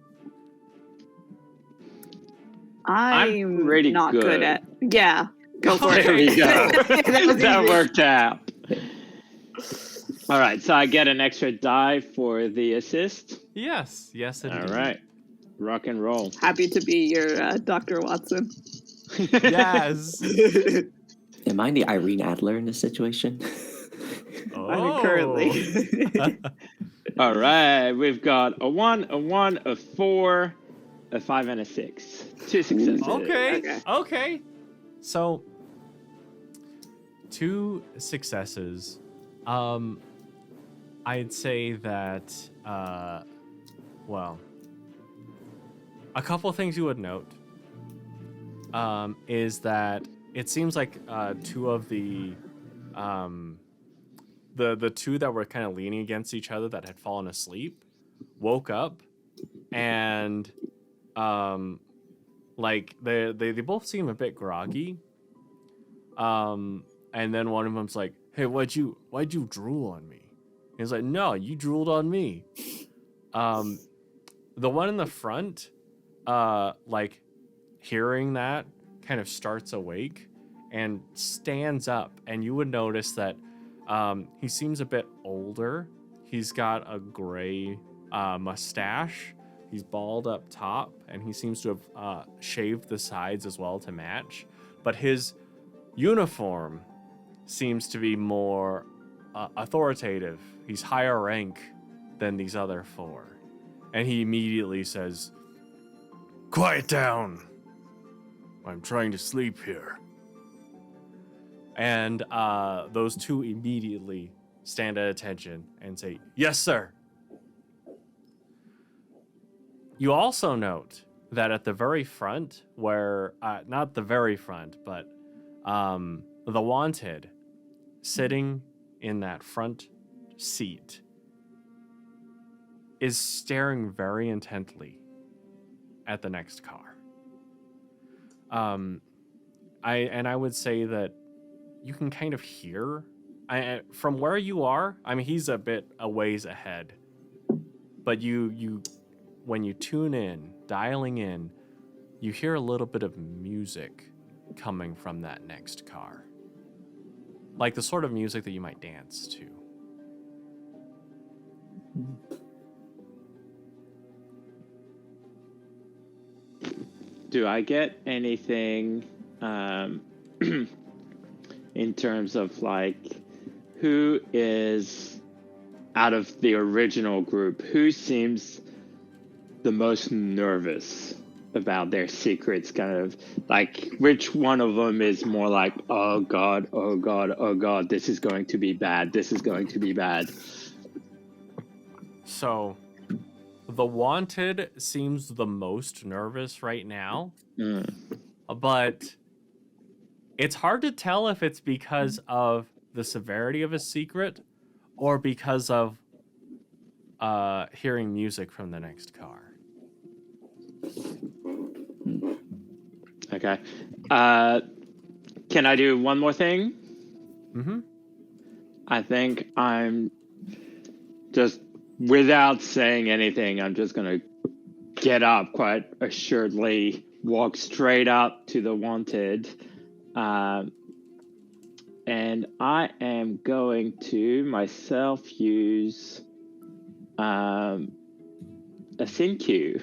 C: I'm pretty
D: not good
C: good.
D: at. Yeah, go for it.
C: There we go.
D: That
C: That
D: was easy.
C: worked out. All right, so I get an extra die for the assist.
A: Yes, indeed.
C: All right, rock and roll.
D: Happy to be your Dr. Watson.
A: Yes.
B: Am I the Irene Adler in this situation?
D: Currently.
C: All right, we've got a 1, a 4, a 5, and a 6. 2 successes.
A: Okay. So, 2 successes. I'd say that, well, a couple things you would note is that it seems like 2 of the 2 that were kind of leaning against each other that had fallen asleep woke up, and like they both seem a bit groggy. And then one of them's like, "Hey, why'd you drool on me?" He's like, "No, you drooled on me." The one in the front, like hearing that, kind of starts awake and stands up, and you would notice that he seems a bit older. He's got a gray mustache. He's bald up top, and he seems to have shaved the sides as well to match. But his uniform seems to be more authoritative. He's higher rank than these other 4. And he immediately says, "Quiet down. I'm trying to sleep here." And those 2 immediately stand at attention and say, "Yes, sir." You also note that at the very front, where, not the very front, but the wanted, sitting in that front seat, is staring very intently at the next car. I would say that you can kind of hear, from where you are. I mean, he's a bit a ways ahead, but you when you tune in, dialing in, you hear a little bit of music coming from that next car, like the sort of music that you might dance to.
C: Do I get anything in terms of like who is out of the original group, who seems the most nervous about their secrets, kind of like which one of them is more like, oh god, this is going to be bad,
A: So the wanted seems the most nervous right now, but it's hard to tell if it's because of the severity of his secret or because of hearing music from the next car.
C: Okay. Can I do one more thing?
A: Mm-hmm.
C: I think I'm just without saying anything, I'm just gonna get up quite assuredly, walk straight up to the wanted, and I am going to myself use a scene cue.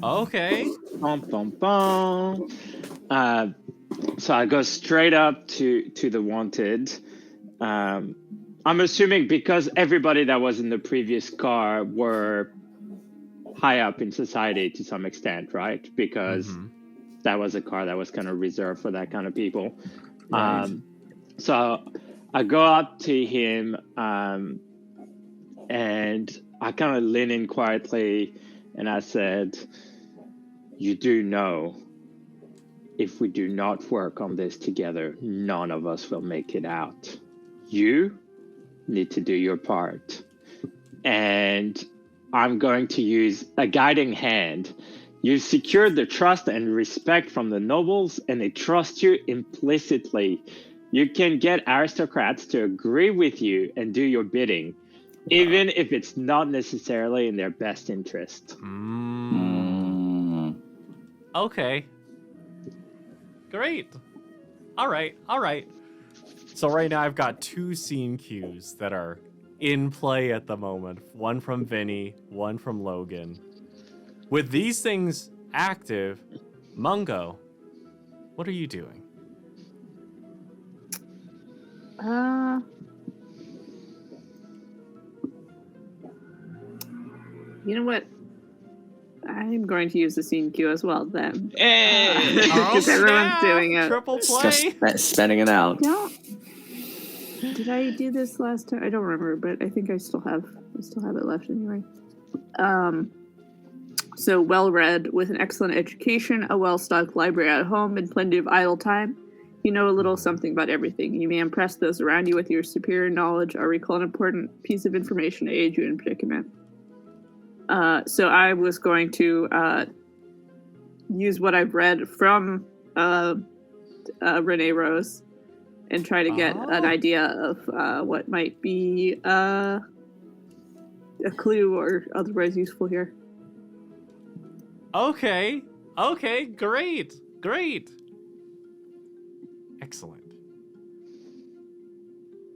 A: Okay.
C: Bum, bum, bum. So I go straight up to the wanted. I'm assuming because everybody that was in the previous car were high up in society to some extent, right? Because that was a car that was kind of reserved for that kind of people.
B: Right.
C: So I go up to him and I kind of lean in quietly and I said, "You do know, if we do not work on this together, none of us will make it out. You need to do your part. And I'm going to use a guiding hand. You've secured the trust and respect from the nobles, and they trust you implicitly. You can get aristocrats to agree with you and do your bidding, even if it's not necessarily in their best interest."
A: Okay. Great. All right. So right now I've got 2 scene cues that are in play at the moment. One from Vinny, one from Logan. With these things active, Mungo, what are you doing?
D: You know what? I'm going to use the scene cue as well then.
C: Hey!
D: Because everyone's doing it.
A: Triple play.
B: Spending it out.
D: Yeah. Did I do this last time? I don't remember, but I think I still have it left anyway. So well read, with an excellent education, a well-stocked library at home, and plenty of idle time. You know a little something about everything. You may impress those around you with your superior knowledge or recall an important piece of information to aid you in predicament. So I was going to use what I've read from Renee Rose and try to get an idea of what might be a clue or otherwise useful here.
A: Okay, great. Excellent.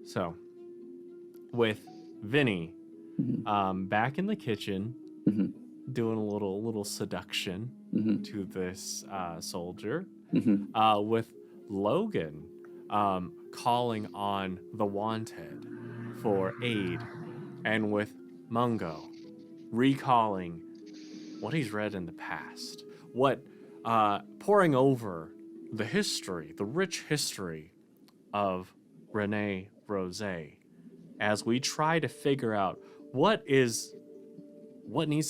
A: So, with Vinny, back in the kitchen, doing a little seduction to this soldier, with Logan calling on the wanted for aid, and with Mungo recalling what he's read in the past, pouring over the history, the rich history of Renee Rose, as we try to figure out what needs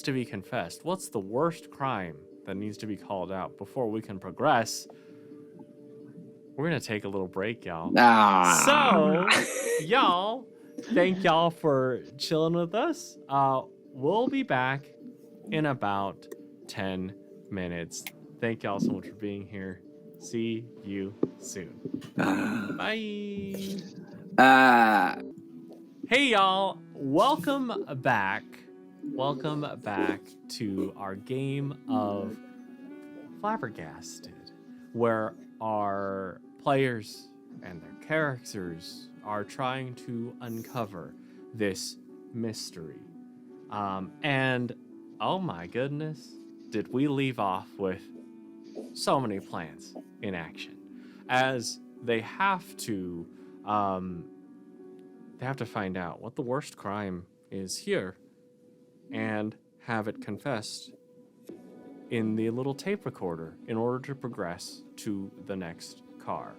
A: to be confessed, what's the worst crime that needs to be called out before we can progress. We're gonna take a little break, y'all. So, y'all, thank y'all for chilling with us. We'll be back in about 10 minutes. Thank y'all so much for being here. See you soon. Bye. Hey y'all, welcome back to our game of Flabbergasted, where our players and their characters are trying to uncover this mystery. And oh my goodness, did we leave off with so many plans in action, as they have to find out what the worst crime is here and have it confessed in the little tape recorder in order to progress to the next car.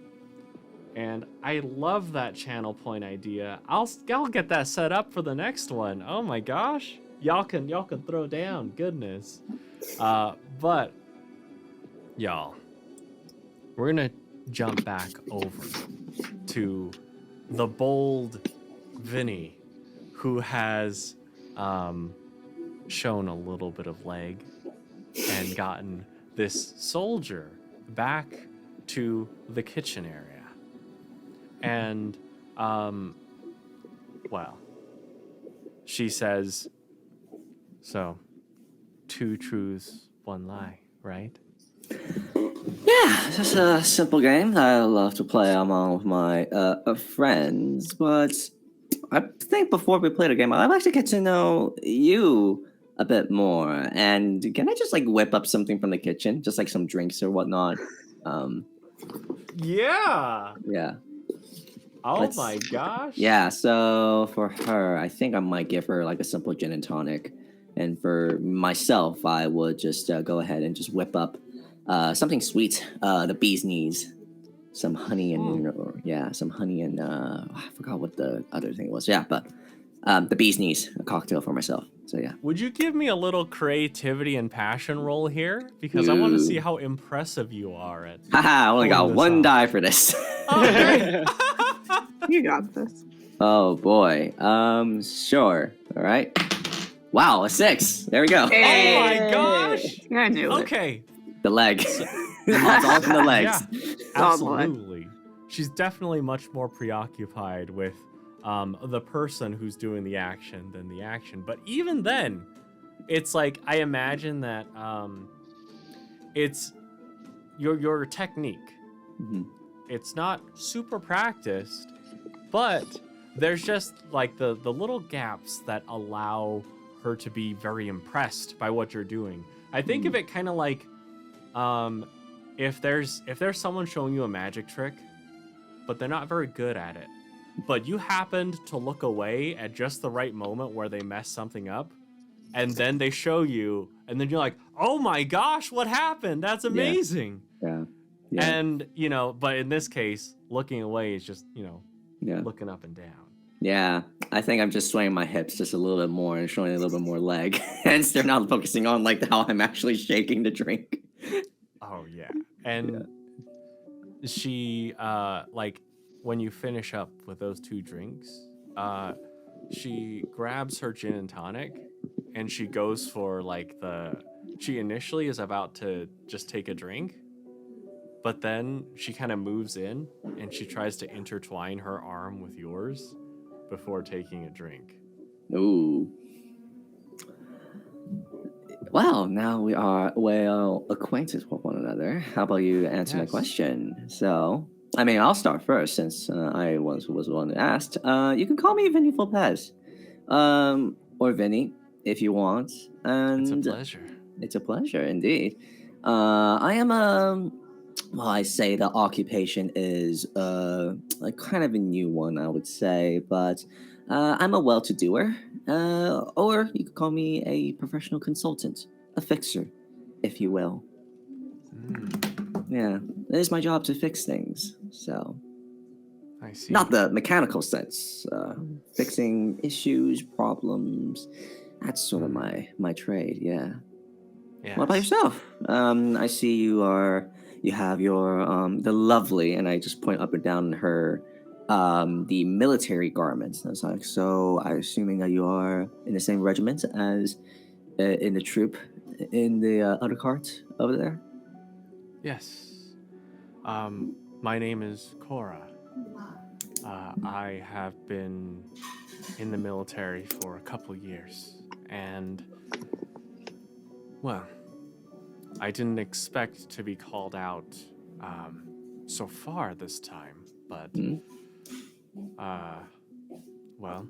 A: And I love that channel point idea. I'll get that set up for the next one. Oh my gosh. Y'all can throw down, goodness. But y'all, we're gonna jump back over to the bold Vinny, who has shown a little bit of leg and gotten this soldier back to the kitchen area. And well, she says, "So, 2 truths, 1 lie, right?"
B: Yeah, it's just a simple game that I love to play among my friends. But I think before we play the game, I'd like to get to know you a bit more. And can I just like whip up something from the kitchen, just like some drinks or whatnot?
A: Yeah.
B: Yeah.
A: Oh
B: Let's-
A: my gosh.
B: Yeah, so for her, I think I might give her like a simple gin and tonic. And for myself, I would just go ahead and just whip up something sweet, the bee's knees. Some honey and, some honey and, I forgot what the other thing was. Yeah, but the bee's knees, a cocktail for myself. So yeah.
A: Would you give me a little creativity and passion roll here? Because I want to see
B: Ooh.
A: how impressive you are at.
B: Haha, I only got
A: Pulling this
B: one
A: off.
B: die for this.
A: Oh, great.
D: You got this.
B: Oh boy. Sure. All right. Wow, a 6. There we go.
A: Oh my gosh.
D: I knew it.
A: Okay.
B: The leg. It's all from the legs.
A: Yeah,
D: Oh, boy.
A: absolutely. She's definitely much more preoccupied with the person who's doing the action than the action. But even then, it's like I imagine that it's your technique.
B: Mhm.
A: It's not super practiced, but there's just like the little gaps that allow her to be very impressed by what you're doing. I think of it kind of like if there's someone showing you a magic trick, but they're not very good at it, but you happened to look away at just the right moment where they mess something up, and then they show you, and then you're like, oh my gosh, what happened? That's amazing.
B: Yeah.
A: And but in this case, looking away is just
B: Yeah.
A: looking up and down.
B: Yeah, I think I'm just swaying my hips just a little bit more and showing a little bit more leg. Hence, they're not focusing on like how I'm actually shaking the drink.
A: Oh yeah. And she like when you finish up with those 2 drinks, she grabs her gin and tonic and she goes for like she initially is about to just take a drink, but then she kind of moves in and she tries to intertwine her arm with yours before taking a drink.
B: Ooh. Well, now we are well acquainted with one another. How about you answer my
A: Yes.
B: question? So, I mean, I'll start first since I was the one that asked. You can call me Vinny Vulpes, or Vinny if you want. And
A: It's a pleasure.
B: It's a pleasure indeed. I am well, I say the occupation is like kind of a new one, I would say, but I'm a well-to-doer, or you could call me a professional consultant, a fixer, if you will. Yeah, it is my job to fix things, so
A: I see.
B: not the mechanical sense, fixing issues, problems. That's sort of my trade. Yeah.
A: Yes.
B: What about yourself? I see you have your the lovely, and I just point up and down her the military garments. That's like, so I'm assuming that you are in the same regiment as in the troop in the other cart over there.
A: Yes. My name is Cora. I have been in the military for a couple years, and well, I didn't expect to be called out so far this time, but well,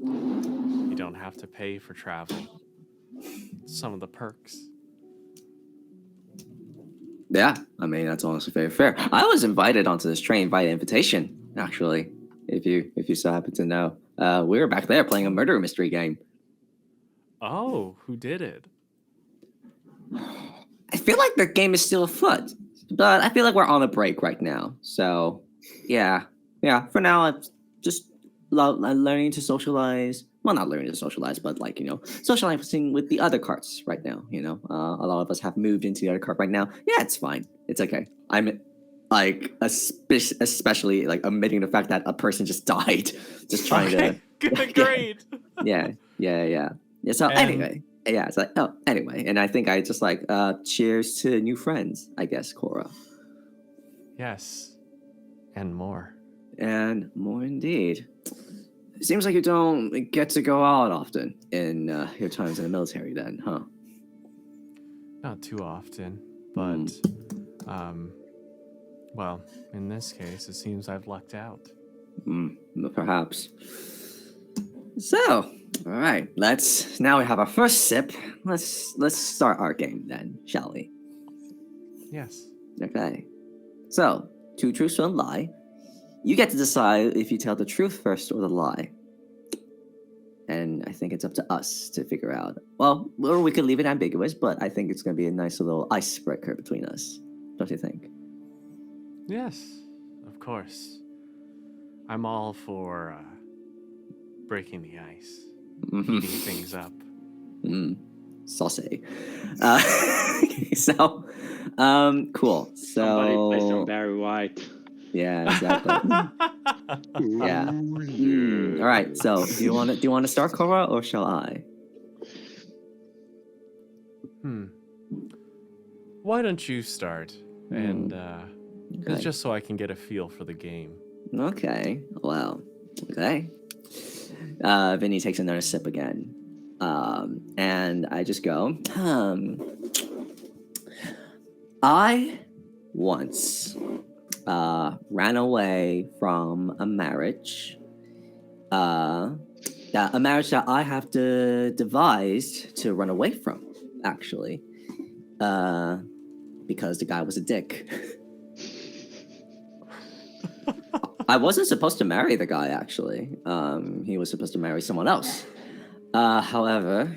A: you don't have to pay for travel. Some of the perks.
B: Yeah, I mean that's honestly very fair. I was invited onto this train by invitation, actually. If you so happen to know, we were back there playing a murder mystery game.
A: Oh, who did it?
B: I feel like the game is still afoot, but I feel like we're on a break right now. So, yeah. For now, I'm just learning to socialize. Well, not learning to socialize, but like socializing with the other carts right now. A lot of us have moved into the other cart right now. Yeah, it's fine. It's okay. I'm like especially like admitting the fact that a person just died, just trying to.
A: Good, great.
B: Yeah. So
A: And-
B: anyway. Yeah, it's like, oh, anyway. And I think I just like, cheers to new friends, I guess, Cora.
A: Yes, and more.
B: And more indeed. seems like you don't get to go out often in your times in the military, then, huh?
A: Not too often, but well, in this case, it seems I've lucked out.
B: Perhaps. So, all right. Now we have our first sip. Let's start our game then, shall we?
A: Yes.
B: Okay. So, 2 truths, 1 lie. You get to decide if you tell the truth first or the lie. And I think it's up to us to figure out. Well, or we could leave it ambiguous, but I think it's going to be a nice little icebreaker between us. Don't you think?
A: Yes, of course. I'm all for breaking the ice, heating things up.
B: Saucy. So, cool.
C: Somebody play some
B: So,
C: Barry White.
B: yeah, exactly. Yeah. All right. So, do you want to start, Cora, or shall I?
A: Why don't you start? And
B: Okay.
A: it's just so I can get a feel for the game.
B: Okay. Well. Okay. Vinny takes another sip again, and I just go. I once ran away from a marriage. A marriage that I have devised to run away from, actually, because the guy was a dick. I wasn't supposed to marry the guy, actually. He was supposed to marry someone else. However,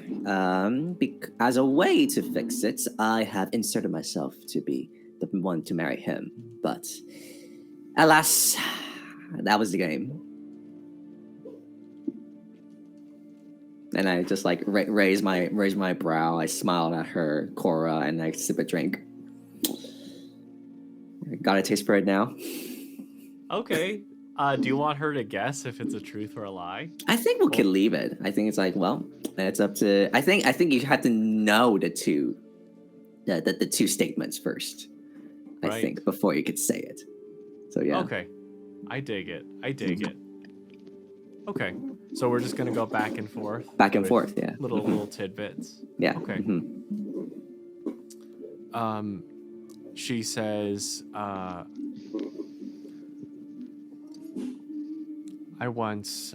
B: as a way to fix it, I have inserted myself to be the one to marry him. But alas, that was the game. And I just like raise my brow. I smiled at her, Cora, and I sip a drink. Got a taste for it now.
A: Okay. Do you want her to guess if it's a truth or a lie?
B: I think we could leave it. I think it's like, well, it's up to. I think you have to know the two statements first. I
A: Right.
B: think before you could say it. So yeah.
A: Okay. I dig it. Okay. So we're just gonna go back and forth.
B: Back and
A: with
B: forth, yeah.
A: Little tidbits.
B: Yeah.
A: Okay. She says, I once,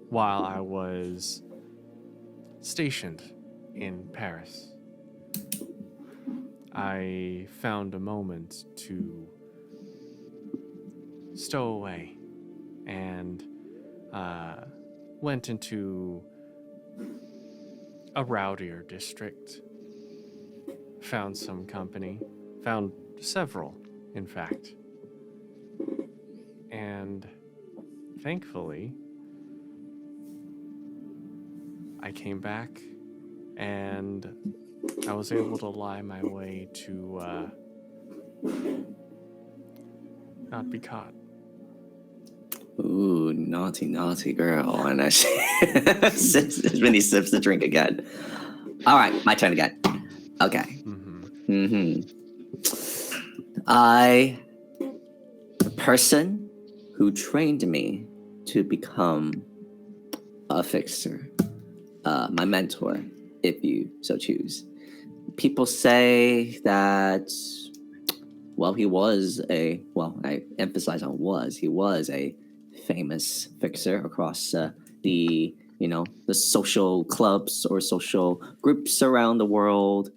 A: while I was stationed in Paris, I found a moment to stow away and went into a rowdier district. Found some company, found several, in fact. And thankfully, I came back and I was able to lie my way to not be caught.
B: Ooh, naughty girl. And Vinny sips the drink again. All right, my turn again. Okay. The person who trained me to become a fixer, my mentor, if you so choose. People say that, well, I emphasize on he was a famous fixer across the social clubs or social groups around the world.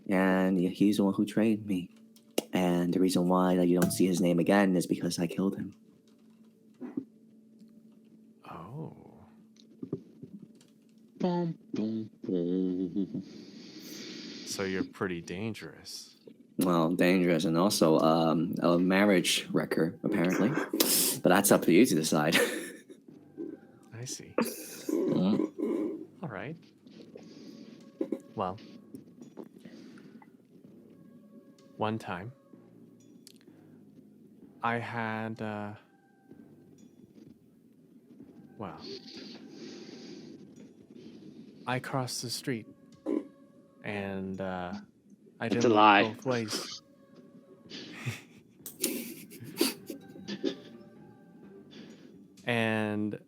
B: And he's the one who trained me. And the reason why that you don't see his name again is because I killed him.
A: Oh.
C: Boom, boom, boom.
A: So you're pretty dangerous.
B: Well, dangerous and also a marriage wrecker, apparently. But that's up to you to decide.
A: I see. All right. Well, one time, I had, I crossed the street, and I
C: It's
A: didn't
C: a
A: look
C: lie.
A: both ways. And,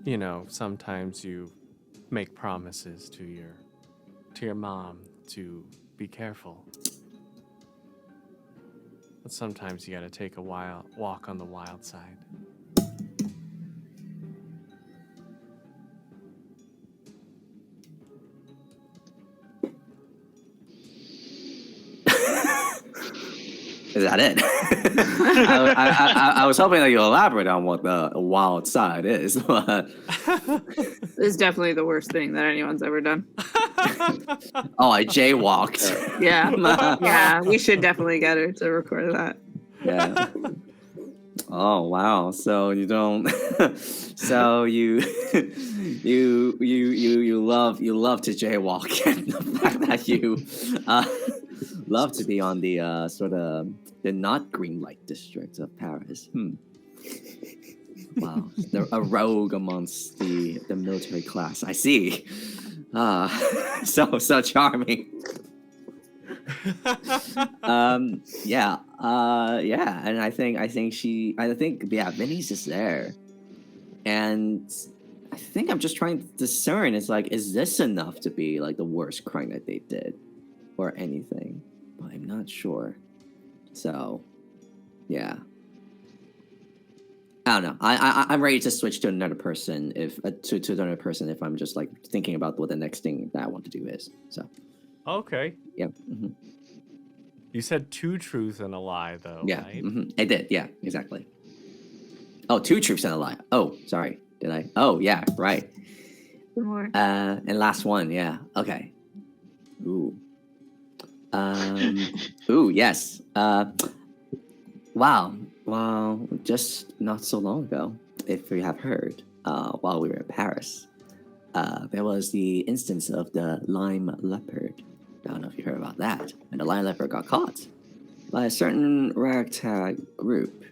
A: you know, sometimes you make promises to your mom to be careful. But sometimes you gotta take a walk on the wild side.
B: Is that it? I was hoping that you elaborate on what the wild side is. But...
D: This is definitely the worst thing that anyone's ever done.
B: Oh, I jaywalked.
D: Yeah. Yeah, we should definitely get her to record that.
B: Yeah. Oh wow. So you don't. So you love to jaywalk, and the fact that you love to be on the sort of the not green light district of Paris. Wow, a rogue amongst the military class. I see. So charming. Yeah, and I think Vinny's just there, and I think I'm just trying to discern. It's like, is this enough to be like the worst crime that they did, or anything? But I'm not sure. So, yeah. I don't know. I'm ready to switch to another person if I'm just like thinking about what the next thing that I want to do is. So.
A: Okay.
B: Yeah.
A: You said 2 truths and a lie, though,
B: Yeah.
A: right?
B: I did. Yeah. Exactly. Oh, 2 truths and a lie. Oh, sorry. Did I? Oh, yeah. Right.
D: More.
B: And last one. Yeah. Okay. Ooh. Ooh. Yes. Wow. Well, just not so long ago, if you have heard, while we were in Paris, there was the instance of the lime leopard. I don't know if you heard about that. And the lime leopard got caught by a certain ragtag group.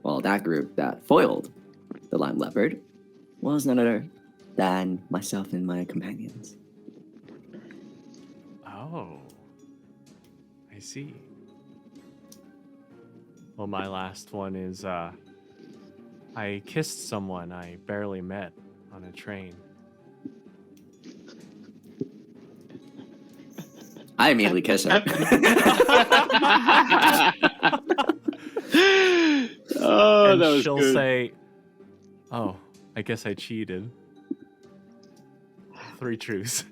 B: Well, that group that foiled the lime leopard was none other than myself and my companions.
A: Oh. I see. Well, my last one is, I kissed someone I barely met on a train.
B: I immediately kiss her.
C: Oh,
A: And
C: that was
A: she'll
C: good.
A: say, oh, I guess I cheated. 3 truths.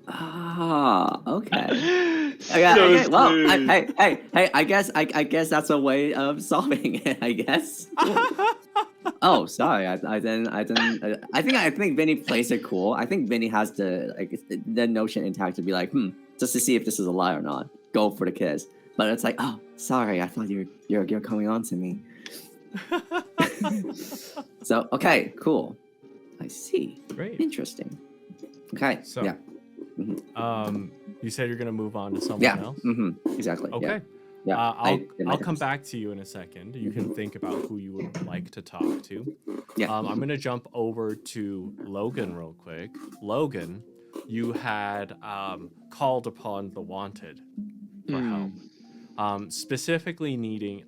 B: Ah, okay.
C: So
B: Okay. Well,
C: smooth.
B: hey. I guess that's a way of solving it. I guess. Oh, sorry. I didn't. I think Vinny plays it cool. I think Vinny has the notion intact to be like, just to see if this is a lie or not. Go for the kiss. But it's like, oh, sorry. I thought you're coming on to me. So okay, cool. I see.
A: Great.
B: Interesting. Okay.
A: So,
B: yeah.
A: You said you're gonna move on to someone else?
B: Exactly.
A: Okay.
B: Yeah.
A: I'll come back to you in a second. You can think about who you would like to talk to.
B: Yeah.
A: I'm gonna jump over to Logan real quick. Logan, you had called upon the wanted for help, specifically needing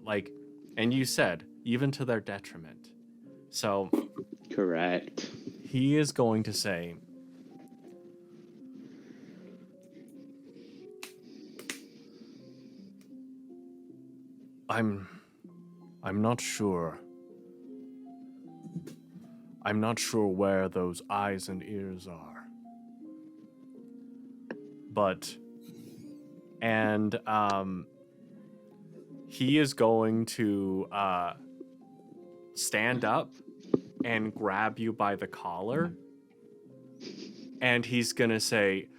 A: and you said even to their detriment. So
C: Correct.
A: he is going to say, I'm not sure. I'm not sure where those eyes and ears are. But he is going to stand up and grab you by the collar. And he's gonna say,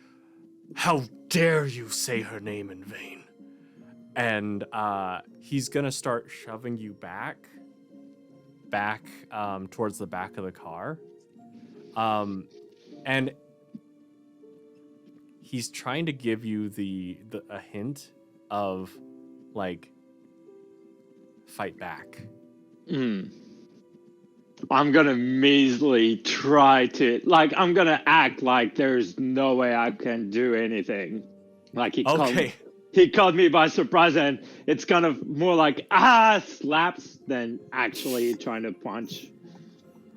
A: "How dare you say her name in vain?" And he's gonna start shoving you back towards the back of the car. And he's trying to give you a hint of fight back.
C: I'm gonna measly try to I'm gonna act like there's no way I can do anything. Like he
A: Okay.
C: he caught me by surprise, and it's kind of more like slaps than actually trying to punch.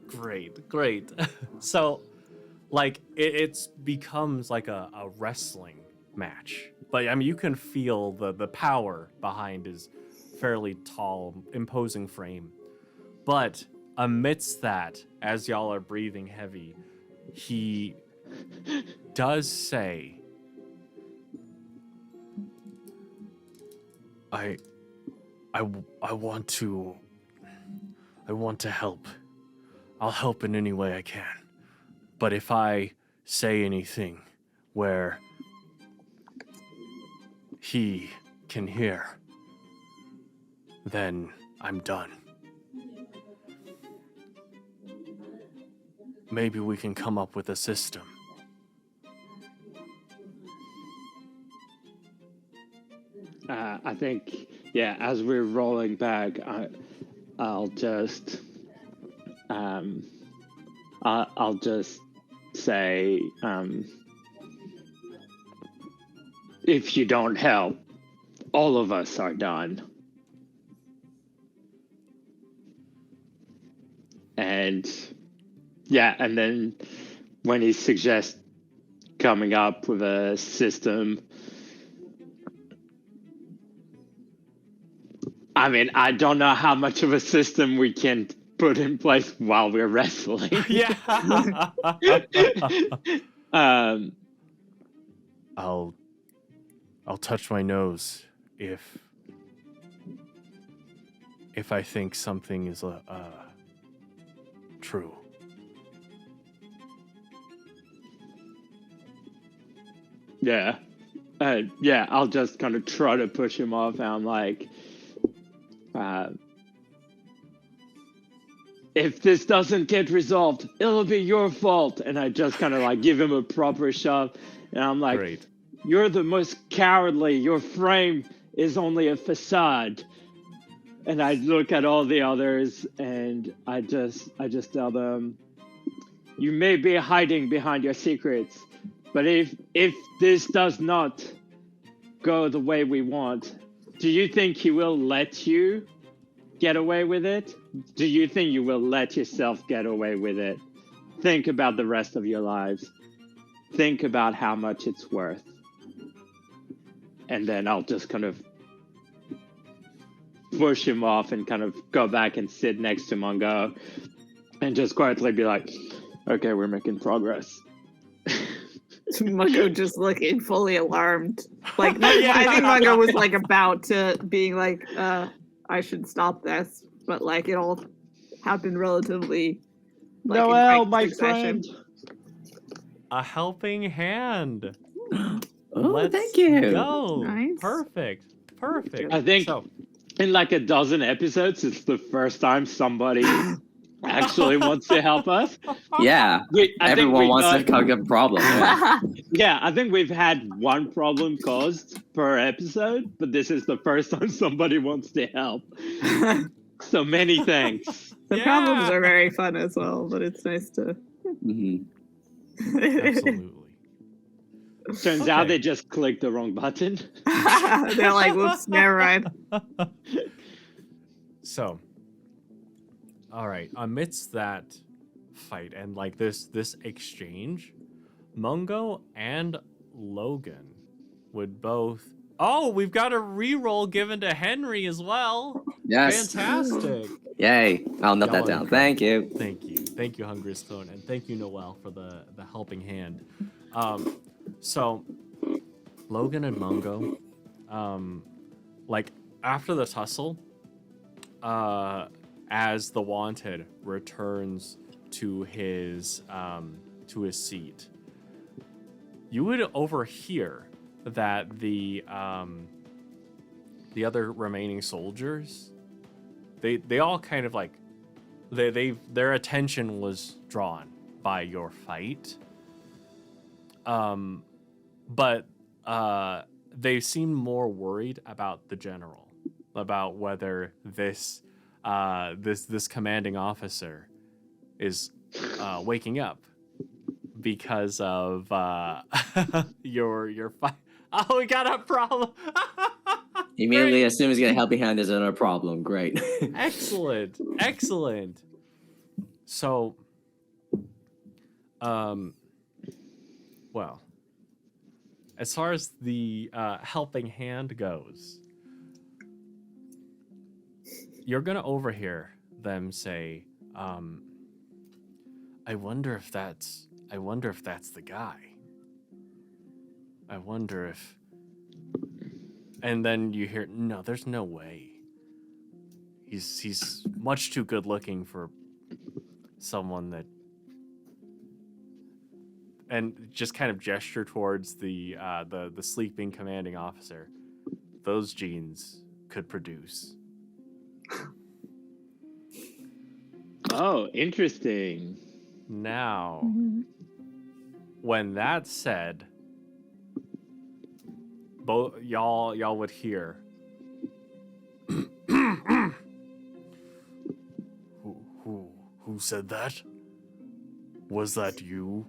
A: Great. So, like, it becomes like a wrestling match. But, I mean, you can feel the power behind his fairly tall, imposing frame. But amidst that, as y'all are breathing heavy, he does say, I want to help. I'll help in any way I can. But if I say anything where he can hear, then I'm done. Maybe we can come up with a system.
C: I think, as we're rolling back, I'll just say, if you don't help, all of us are done. And then when he suggests coming up with a system, I mean, I don't know how much of a system we can put in place while we're wrestling.
A: Yeah. I'll touch my nose if I think something is true.
C: I'll just kind of try to push him off, and I'm like, if this doesn't get resolved, it'll be your fault. And I just kind of like give him a proper shove, and I'm like,
A: Great.
C: You're the most cowardly. Your frame is only a facade. And I look at all the others, and I just tell them, you may be hiding behind your secrets, but if this does not go the way we want, do you think he will let you get away with it? Do you think you will let yourself get away with it? Think about the rest of your lives. Think about how much it's worth. And then I'll just kind of push him off and kind of go back and sit next to Mungo and just quietly be like, okay, we're making progress.
D: Mungo just looking fully alarmed. Like, I think Mungo was like about to being like, I should stop this, but like it all happened relatively. Like,
C: Noel,
D: in
C: my
D: succession.
C: friend.
A: A helping hand.
B: Oh,
A: Let's
B: thank you.
A: go.
D: Nice.
A: Perfect.
C: I think
A: So,
C: in like a dozen episodes, it's the first time somebody actually wants to help us.
B: Yeah, everyone wants to come up a problem. Yeah.
C: I think we've had one problem caused per episode, but this is the first time somebody wants to help. So many thanks.
D: The problems are very fun as well, but it's nice to.
B: Mhm.
A: absolutely.
C: Turns out they just clicked the wrong button.
D: They're like, whoops, never mind.
A: So, all right. Amidst that fight and like this exchange, Mungo and Logan would both. Oh, we've got a reroll given to Henry as well.
B: Yes.
A: Fantastic.
B: Yay. I'll note that
A: Y'all
B: down.
A: are
B: Thank you.
A: Thank you, Hungry Stone, and thank you, Noel, for the helping hand. So Logan and Mungo, like after the tussle, as the Wanted returns to his seat, you would overhear that the other remaining soldiers, they all kind of like their attention was drawn by your fight. But they seem more worried about the general, about whether this commanding officer is waking up because of your fight. Oh, we got a problem.
B: He immediately
A: Great.
B: assumes he's gonna help hand isn't a problem. Great.
A: Excellent. Excellent. So, well, as far as the helping hand goes, you're gonna overhear them say, I wonder if that's the guy. I wonder if. And then you hear, no, there's no way. He's much too good looking for someone that. And just kind of gesture towards the sleeping commanding officer. Those genes could produce.
C: Oh, interesting.
A: Now, when that's said, both y'all would hear. Who said that? Was that you?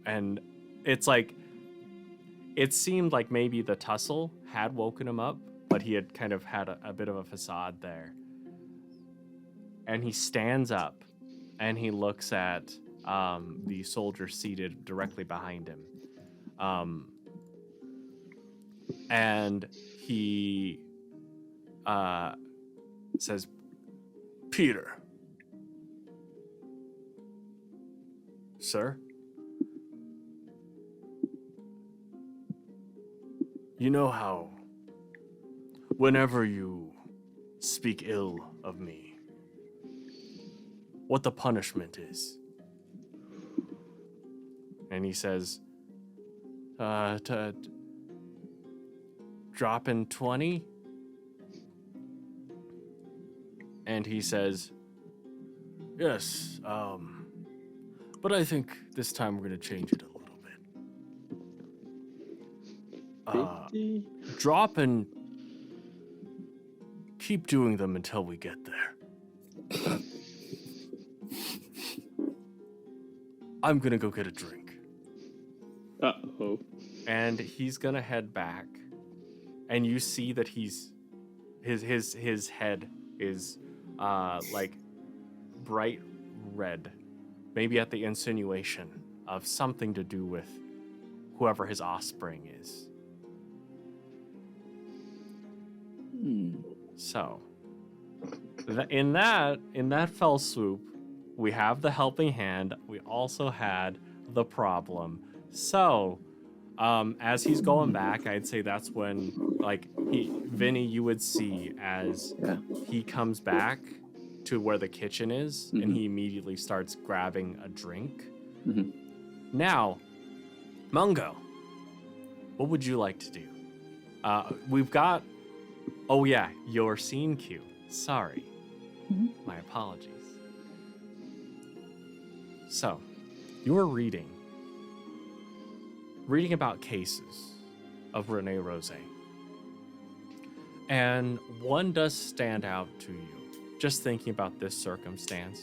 A: And it's like, it seemed like maybe the tussle had woken him up, but he had kind of had a bit of a facade there. And he stands up and he looks at the soldier seated directly behind him. And he says, Peter. Sir? You know how whenever you speak ill of me, what the punishment is? And he says, dropping 20? And he says, yes, but I think this time we're going to change it a little bit. Drop and keep doing them until we get there. I'm going to go get a drink.
C: Uh-oh.
A: And he's going to head back. And you see that his head is like bright red. Maybe at the insinuation of something to do with whoever his offspring is. So, in that fell swoop, we have the helping hand. We also had the problem. So, as he's going back, I'd say that's when, like, Vinny, you would see as he comes back to where the kitchen is, and he immediately starts grabbing a drink. Now, Mungo, what would you like to do? We've got, oh yeah, your scene cue. Sorry, my apologies. So, you were reading about cases of Rene Rose. And one does stand out to you, just thinking about this circumstance.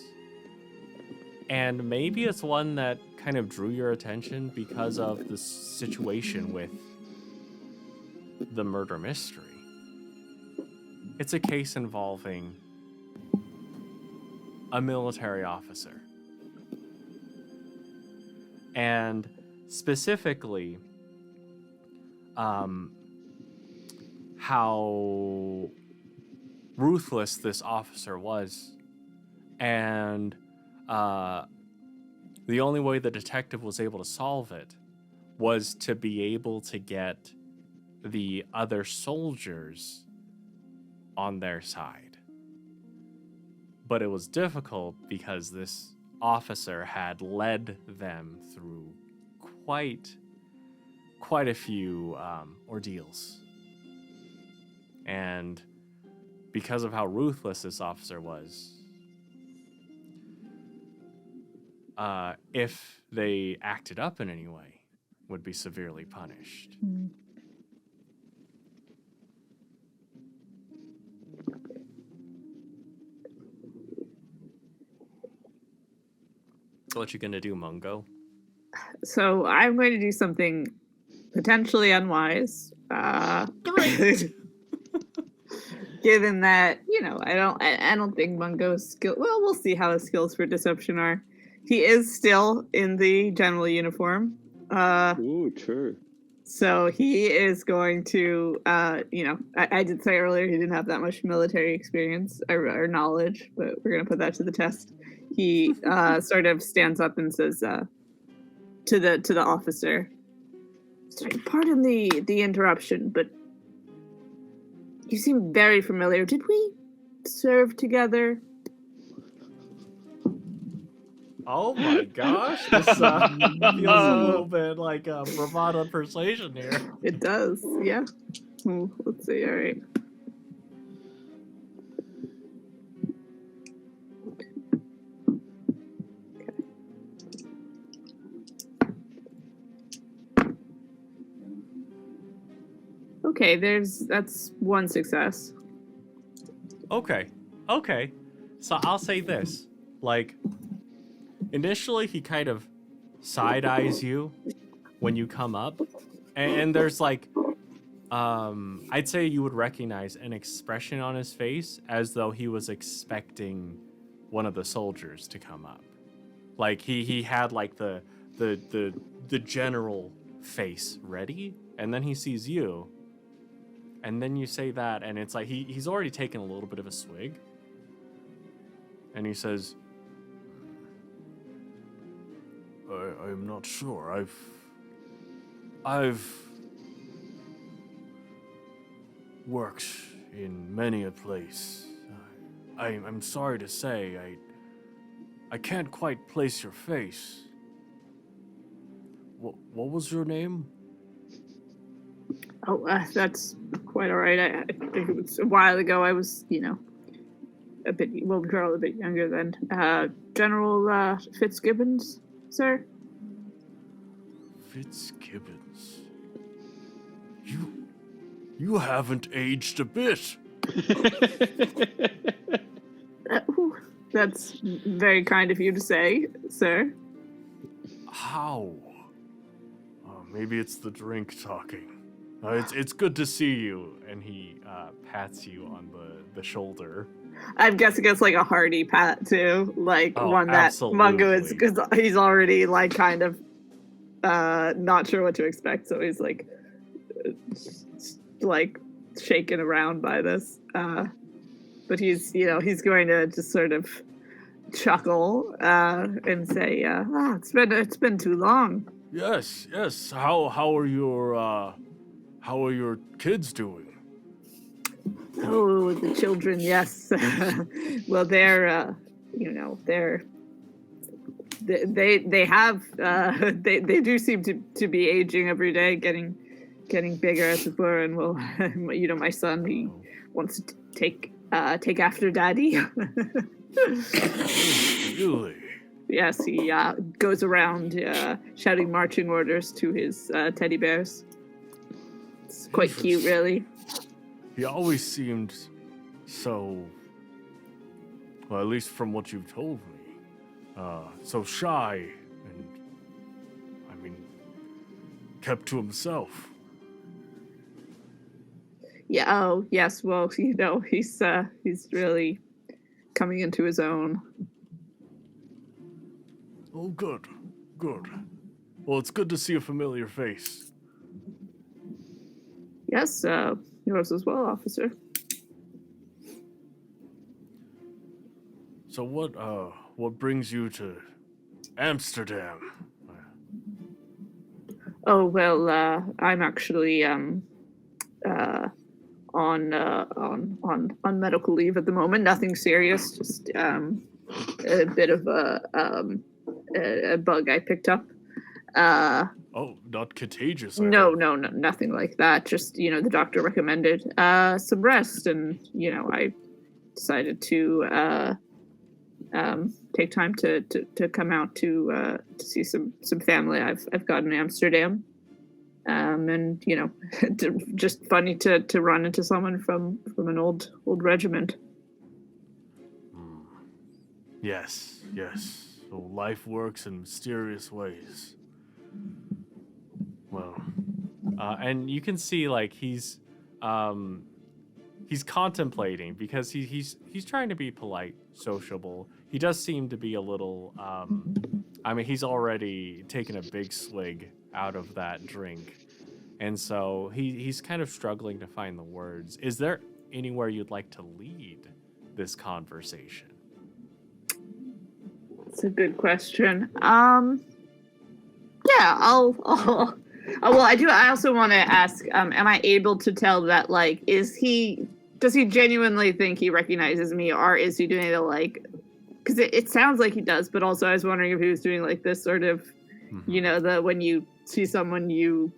A: And maybe it's one that kind of drew your attention because of the situation with the murder mystery. It's a case involving a military officer. And specifically, how ruthless this officer was. And the only way the detective was able to solve it was to be able to get the other soldiers on their side. But it was difficult because this officer had led them through quite a few ordeals. And because of how ruthless this officer was, if they acted up in any way, would be severely punished. What you gonna do, Mungo?
D: So I'm going to do something potentially unwise. Given that, I don't think Mungo's skill. Well, we'll see how his skills for deception are. He is still in the general uniform.
C: Ooh, true.
D: So he is going to, I did say earlier he didn't have that much military experience or knowledge, but we're going to put that to the test. He sort of stands up and says to the officer, "Sorry, pardon the interruption, but you seem very familiar. Did we serve together?"
A: Oh my gosh, this feels a little bit like a bravado persuasion here.
D: It does, yeah. Let's see, all right. Okay, that's one success.
A: Okay. So I'll say this. Like, initially he kind of side-eyes you when you come up. And there's like, I'd say you would recognize an expression on his face as though he was expecting one of the soldiers to come up. Like he had like the general face ready, and then he sees you. And then you say that, and it's like he's already taken a little bit of a swig. And he says, I'm not sure. I've worked in many a place. I'm sorry to say, I can't quite place your face. What was your name?
D: Oh, that's quite all right. I think it was a while ago. I was, a bit younger than General Fitzgibbons, sir.
A: Fitzgibbons. You haven't aged a bit.
D: That's very kind of you to say, sir.
A: How? Maybe it's the drink talking. It's good to see you. And he pats you on the shoulder.
D: I'm guessing it's like a hearty pat too, like one that
A: absolutely.
D: Mungo is, because he's already like kind of not sure what to expect, so he's like shaken around by this. But he's going to just sort of chuckle and say, "It's been too long."
A: Yes. How are your kids doing?
D: Oh, the children, yes. Well, they're they do seem to be aging every day, getting bigger as it were, and well, my son, he wants to take after daddy.
A: Really?
D: Yes, he goes around shouting marching orders to his teddy bears. It's quite cute, really.
A: He always seemed so, well, at least from what you've told me, so shy and, kept to himself.
D: Yeah. Oh, yes. Well, he's really coming into his own.
A: Oh, good. Well, it's good to see a familiar face.
D: Yes, yours as well, officer.
A: So what brings you to Amsterdam?
D: Oh well, I'm actually on medical leave at the moment. Nothing serious, just a bit of a bug I picked up.
A: Oh, not contagious.
D: No, nothing like that. Just the doctor recommended some rest, and I decided to take time to come out to see some family I've got in Amsterdam, and just funny to run into someone from an old regiment.
A: Yes. So life works in mysterious ways. Well, and you can see like he's contemplating because he's trying to be polite, sociable. He does seem to be a little. I mean, he's already taken a big swig out of that drink, and so he's kind of struggling to find the words. Is there anywhere you'd like to lead this conversation?
D: It's a good question. Yeah, I'll oh, well, I also want to ask, am I able to tell that, like, does he genuinely think he recognizes me, or is he doing it like, because it sounds like he does, but also I was wondering if he was doing like this sort of, you know, when you see someone you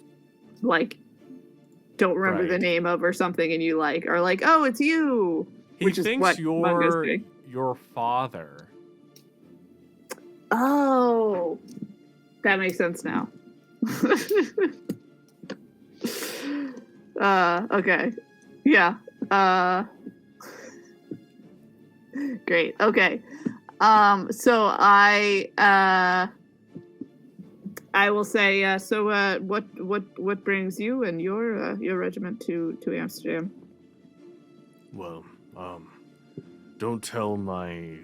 D: like don't remember the name of or something, and you like are like, oh, it's you.
A: He thinks you're your father.
D: Oh, that makes sense now. Okay. Yeah. Great. Okay. So I will say, so what brings you and your regiment to Amsterdam?
A: Well, don't tell my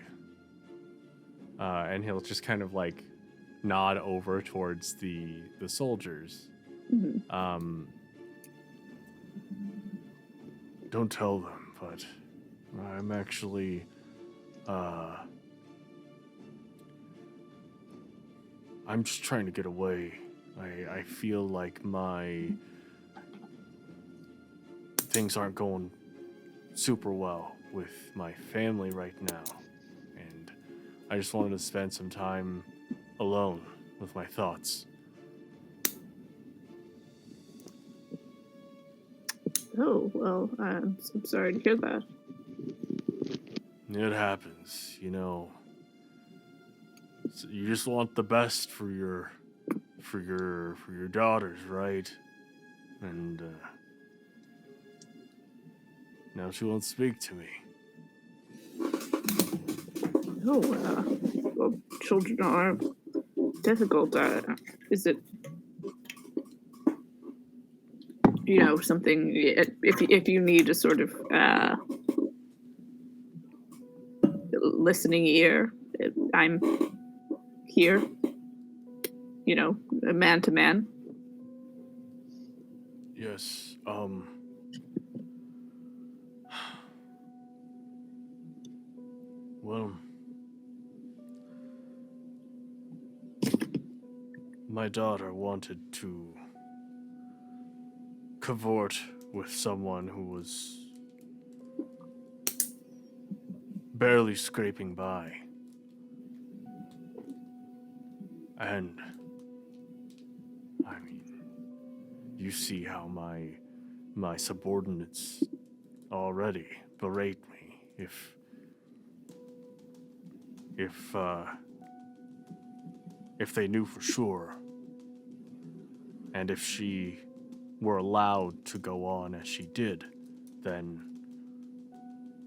A: and he'll just kind of like nod over towards the soldiers.
D: Mm-hmm.
A: Don't tell them, but I'm actually I'm just trying to get away. I feel like my things aren't going super well with my family right now, and I just wanted to spend some time alone with my thoughts.
D: Oh, well, I'm sorry to hear that.
A: It happens, you know. So you just want the best for your daughters, right? And now she won't speak to me.
D: Oh, well, children are difficult. Is it, you know, something? If you need a sort of listening ear, I'm here. You know, man to man.
A: Yes. Well, my daughter wanted to cavort with someone who was barely scraping by. And, I mean, you see how my subordinates already berate me. If they knew for sure, and if she were allowed to go on as she did, then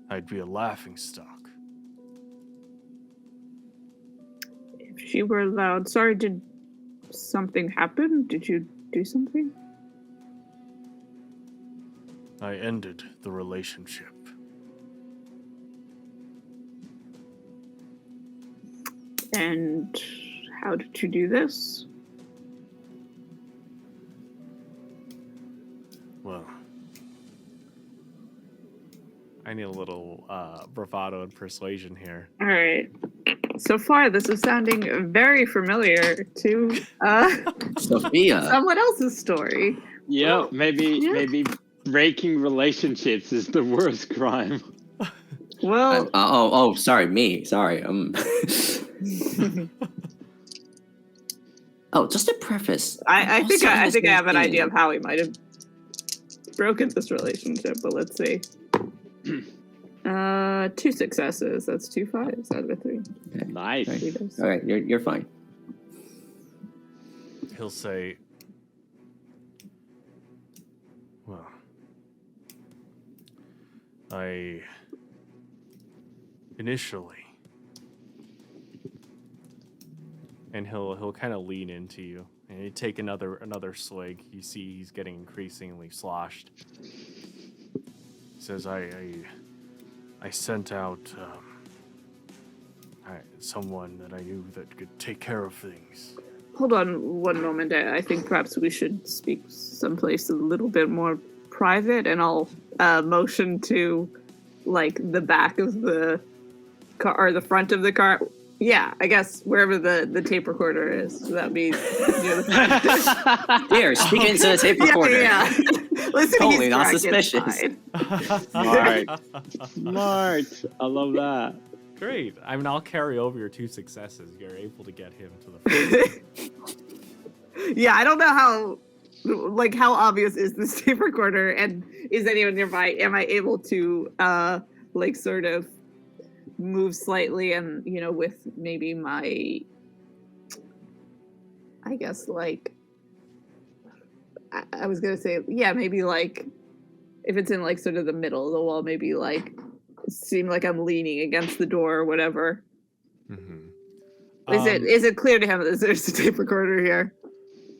A: I'd be a laughingstock.
D: If she were allowed, sorry, did something happen? Did you do something?
A: I ended the relationship.
D: And how did you do this?
A: Well, I need a little bravado and persuasion here.
D: All right. So far, this is sounding very familiar to
B: Sophia.
D: someone else's story.
C: Yeah, maybe breaking relationships is the worst crime.
D: Well,
B: Sorry, me. Sorry. Oh, just a preface.
D: I think
B: Also,
D: I
B: this
D: think I have an
B: thing-
D: idea of how we might have broken this relationship, but let's see. 2 successes. That's 2 5s out of a 3.
B: Okay.
C: Nice.
B: All right, you're fine.
A: He'll say, well, I initially and he'll kind of lean into you, and you take another swig. You see he's getting increasingly sloshed. He says, I sent out someone that I knew that could take care of things.
D: Hold on one moment. I think perhaps we should speak someplace a little bit more private, and I'll motion to like the back of the car or the front of the car. Yeah, I guess wherever the tape recorder is. So that'd be near the front.
B: Here, speaking into the tape recorder.
D: Yeah. Listen,
B: Totally
D: he's
B: not
D: drunk, it's
B: suspicious.
D: fine.
C: Smart. I love that.
A: Great. I mean, I'll carry over your 2 successes. You're able to get him to the front.
D: Yeah, I don't know how obvious is this tape recorder, and is anyone nearby? Am I able to like sort of move slightly, and with maybe my, I guess, like I was gonna say, yeah, maybe like if it's in like sort of the middle of the wall, maybe like seem like I'm leaning against the door or whatever.
A: Mm-hmm.
D: Is it clear to him that there's a tape recorder here?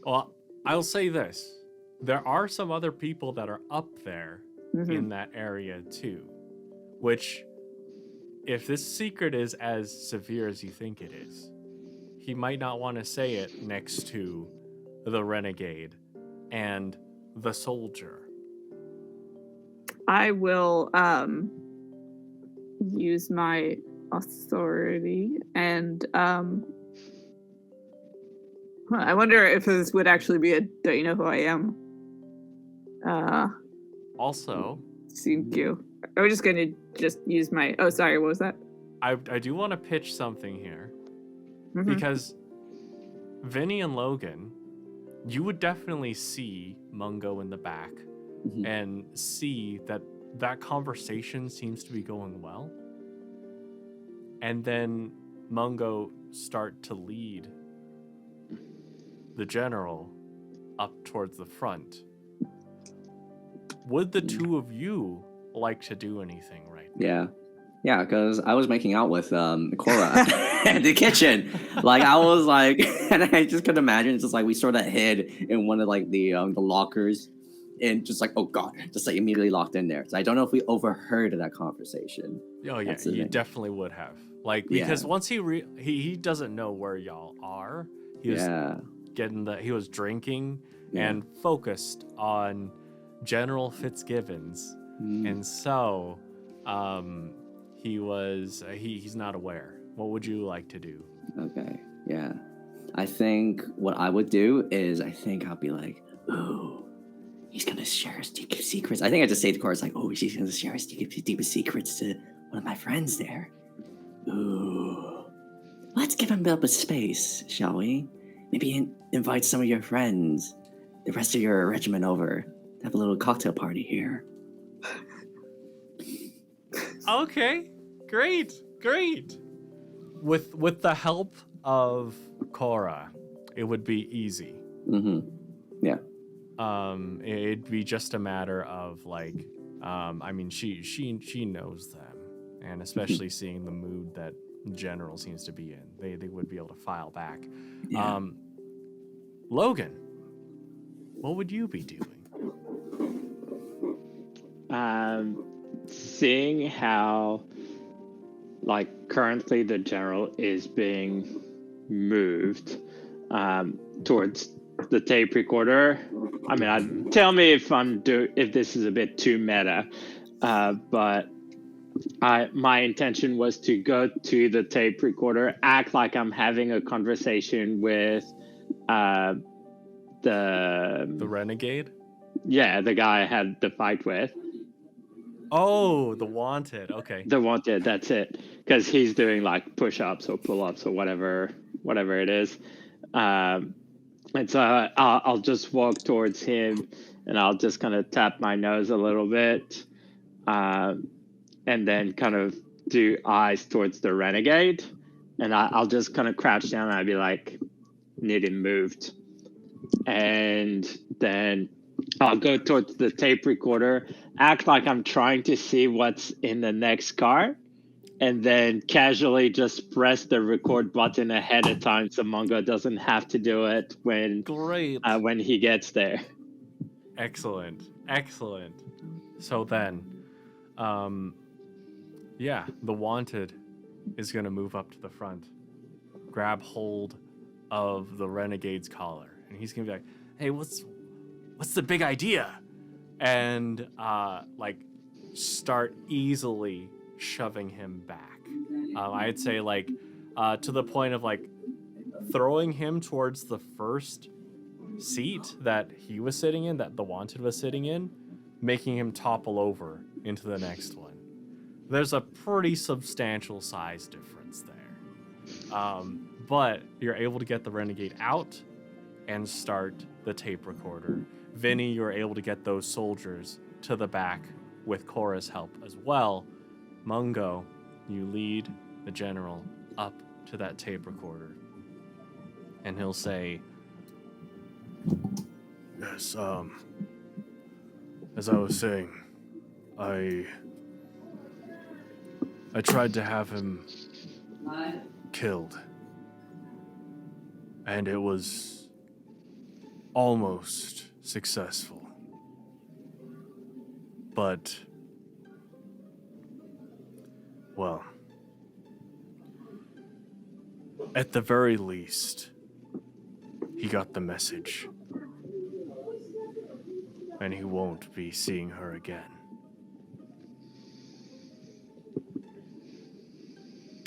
A: Well, I'll say this. There are some other people that are up there in that area too, which, if this secret is as severe as you think it is, he might not want to say it next to the renegade and the soldier.
D: I will use my authority and I wonder if this would actually be a don't you know who I am?
A: Also,
D: Thank you. I was just gonna use my sorry, what was that?
A: I do want to pitch something here, because Vinny and Logan, you would definitely see Mungo in the back and see that conversation seems to be going well. And then Mungo start to lead the general up towards the front. Would the two of you like to do anything right now?
B: Yeah, because I was making out with Cora in the kitchen. Like, I was like, and I just could imagine it's just like we sort of hid in one of like the lockers, and just like, oh god, just like immediately locked in there. So I don't know if we overheard that conversation.
A: Oh yeah, you definitely would have. Like, because once he doesn't know where y'all are. He was he was drinking and focused on General Fitzgibbons, and so he's not aware. What would you like to do?
B: Okay, yeah. I think what I would do is I'll be like, ooh, he's gonna share his deepest secrets. I think I just say to Cora, like, oh, she's gonna share his deepest secrets to one of my friends there. Ooh, let's give him a bit of space, shall we? Maybe invite some of your friends, the rest of your regiment over. Have a little cocktail party here.
A: Okay, great. With the help of Cora, it would be easy.
B: Yeah.
A: It'd be just a matter of like, I mean, she knows them, and especially seeing the mood that General seems to be in, they would be able to file back.
B: Yeah.
A: Logan, what would you be doing?
C: Seeing how, like, currently the general is being moved towards the tape recorder. I mean, tell me if this is a bit too meta, but my intention was to go to the tape recorder, act like I'm having a conversation with the
A: renegade.
C: Yeah, the guy I had the fight with.
A: Oh, the wanted. Okay.
C: The wanted, that's it. Because he's doing like push-ups or pull-ups or whatever it is. And so I'll just walk towards him and I'll just kind of tap my nose a little bit. And then kind of do eyes towards the renegade. And I'll just kind of crouch down and I'll be like, need him moved. And then I'll go towards the tape recorder, act like I'm trying to see what's in the next car. and then casually just press the record button ahead of time so Mungo doesn't have to do it
A: Great.
C: when he gets there.
A: Excellent. So then, yeah, the wanted is going to move up to the front, grab hold of the renegade's collar, and he's going to be like, hey, what's the big idea? And like start easily shoving him back. I'd say like to the point of like throwing him towards the first seat that he was sitting in, that the wanted was sitting in, making him topple over into the next one. There's a pretty substantial size difference there. But you're able to get the renegade out and start the tape recorder. Vinny, you're able to get those soldiers to the back with Cora's help as well. Mungo, you lead the general up to that tape recorder. And he'll say, yes, as I was saying, I tried to have him killed. And it was almost successful. But, well, at the very least, he got the message. And he won't be seeing her again.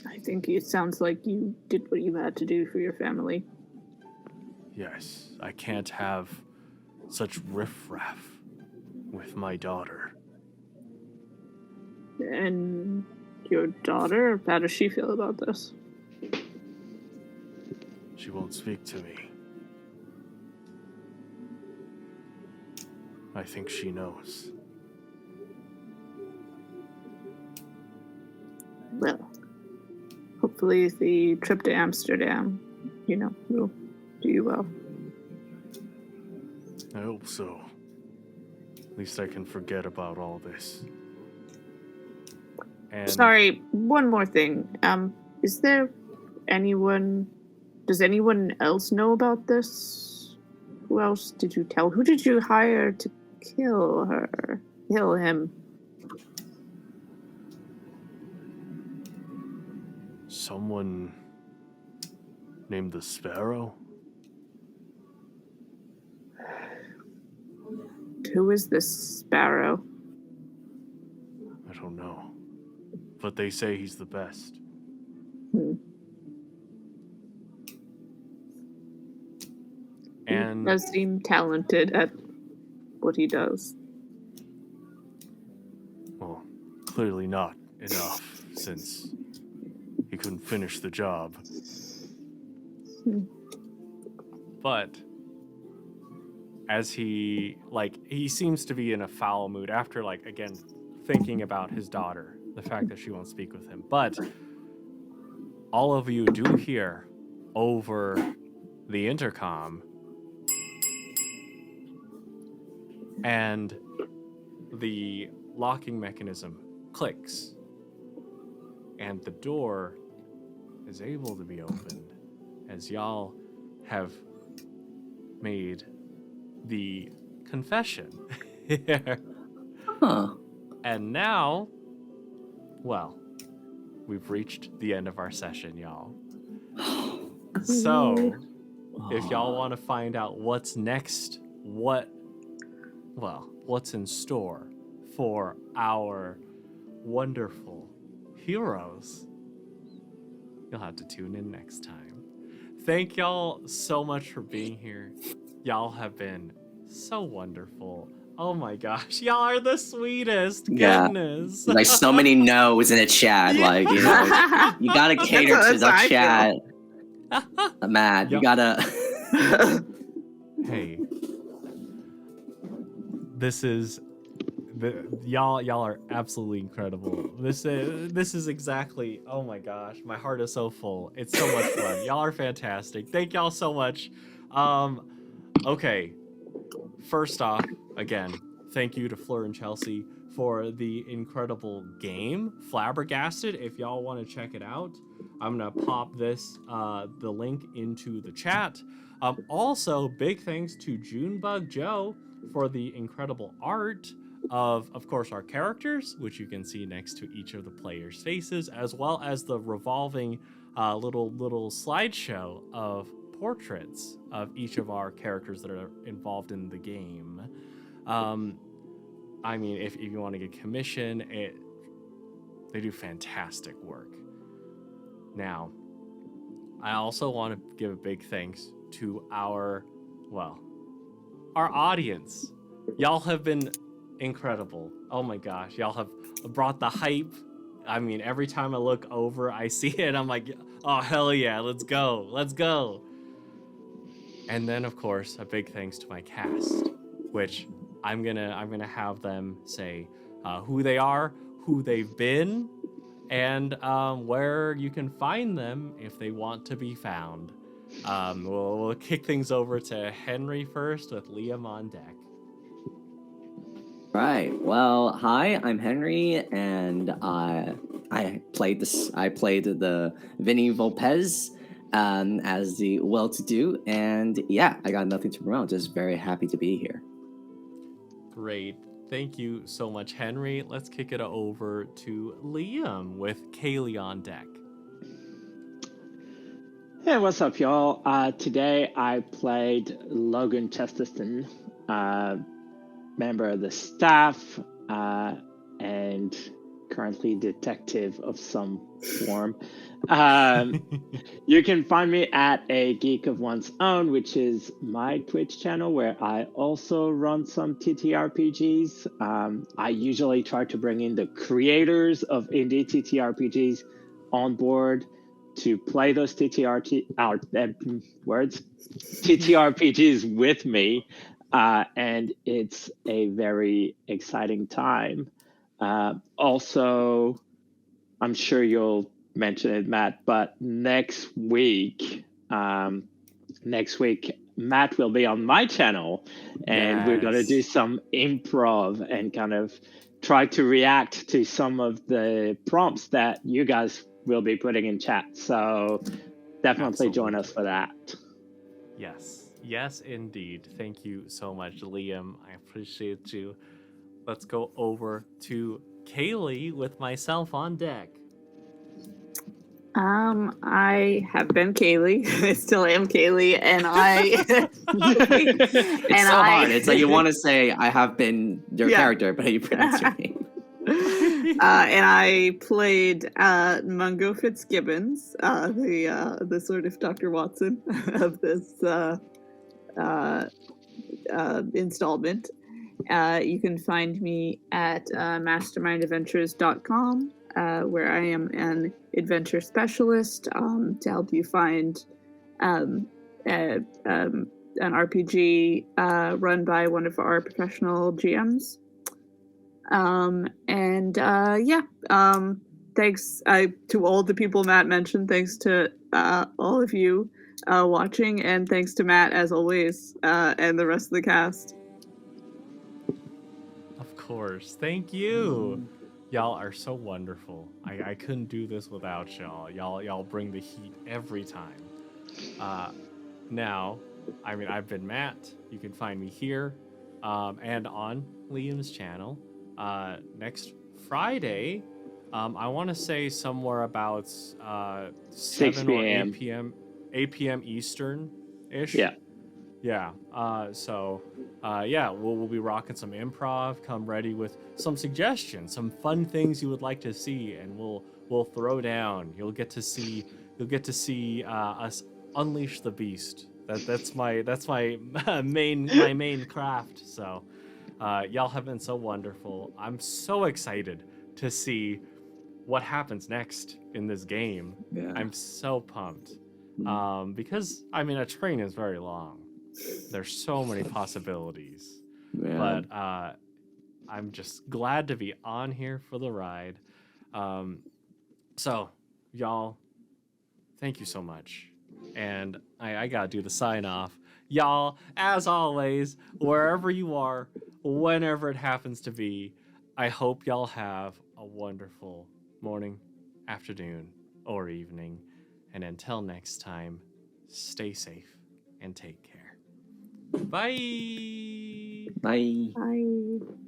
D: I think it sounds like you did what you had to do for your family.
A: Yes, I can't have such riffraff with my daughter.
D: And your daughter, how does she feel about this?
A: She won't speak to me. I think she knows.
D: Well, hopefully the trip to Amsterdam, will do you well.
A: I hope so. At least I can forget about all this. And
D: Sorry, one more thing. Does anyone else know about this? Who else did you tell? Who did you hire to kill him?
A: someone named the Sparrow?
D: Who is this Sparrow?
A: I don't know. But they say he's the best. And
D: He does seem talented at what he does.
A: well, clearly not enough, since he couldn't finish the job. But as he seems to be in a foul mood after, again, thinking about his daughter, the fact that she won't speak with him. But all of you do hear over the intercom, and the locking mechanism clicks, and the door is able to be opened as y'all have made the confession here.
B: Huh.
A: And now, well, we've reached the end of our session, y'all. So, if y'all want to find out what's next, what's in store for our wonderful heroes, you'll have to tune in next time. Thank y'all so much for being here. Y'all have been so wonderful. Oh my gosh, y'all are the sweetest.
B: Yeah.
A: Goodness.
B: Like so many no's in a chat.
A: Yeah.
B: You gotta cater to
D: That's
B: the
D: how I
B: chat. Matt, you
A: Yup.
B: gotta.
A: Hey, y'all are absolutely incredible. This is exactly, oh my gosh, my heart is so full. It's so much fun. Y'all are fantastic. Thank y'all so much. Okay, first off, again, thank you to Fleur and Chelsea for the incredible game, Flabbergasted. If y'all want to check it out, I'm going to pop the link into the chat. Also, big thanks to Junebug Joe for the incredible art of course, our characters, which you can see next to each of the players' faces, as well as the revolving little slideshow of portraits of each of our characters that are involved in the game. I mean, if you want to get commission, they do fantastic work. Now, I also want to give a big thanks to our audience. Y'all have been incredible. Oh my gosh, y'all have brought the hype. I mean, every time I look over, I see it, I'm like, oh hell yeah, let's go. And then of course, a big thanks to my cast, which I'm gonna have them say who they are, who they've been, and where you can find them if they want to be found. We'll kick things over to Henry first with Liam on deck.
B: Right. Well, hi, I'm Henry, and I played the Vinny Vulpes as the well-to-do, and yeah, I got nothing to promote. Just very happy to be here.
A: Great. Thank you so much, Henry. Let's kick it over to Liam with Kaylee on deck.
C: Hey, what's up, y'all? Today I played Logan Chesterton, member of the staff, and currently detective of some form. You can find me at A Geek of One's Own, which is my Twitch channel, where I also run some TTRPGs. I usually try to bring in the creators of indie TTRPGs on board to play those TTRPGs with me. And it's a very exciting time. Also, I'm sure you'll mention it, Matt, but next week, Matt will be on my channel, and we're going to do some improv and kind of try to react to some of the prompts that you guys will be putting in chat. So definitely join us for that.
A: Yes, indeed. Thank you so much, Liam. I appreciate you. Let's go over to Kaylee with myself on deck.
D: I have been Kaylee. I still am Kaylee, and
B: It's so hard. It's like you want to say I have been your character, but you pronounce your name.
D: And I played Mungo Fitzgibbons, the sort of Dr. Watson of this installment. You can find me at mastermindadventures.com, where I am an adventure specialist to help you find an RPG run by one of our professional GMs. Thanks to all the people Matt mentioned. Thanks to all of you watching, and thanks to Matt as always, and the rest of the cast.
A: Of course. Thank you. Y'all are so wonderful. I couldn't do this without y'all. Y'all bring the heat every time. Now, I mean, I've been Matt. You can find me here and on Liam's channel. Next Friday, I want to say somewhere about 7 or 8 p.m. Eastern-ish. Yeah. We'll be rocking some improv. Come ready with some suggestions, some fun things you would like to see, and we'll throw down. You'll get to see us unleash the beast. That's my main craft. So, y'all have been so wonderful. I'm so excited to see what happens next in this game. Yeah. I'm so pumped. Because I mean, a train is very long. There's so many possibilities. Yeah. But I'm just glad to be on here for the ride. So, y'all, thank you so much. And I gotta do the sign off. Y'all, as always, wherever you are, whenever it happens to be. I hope y'all have a wonderful morning, afternoon, or evening. And until next time, stay safe and take care. Bye.
B: Bye.
D: Bye.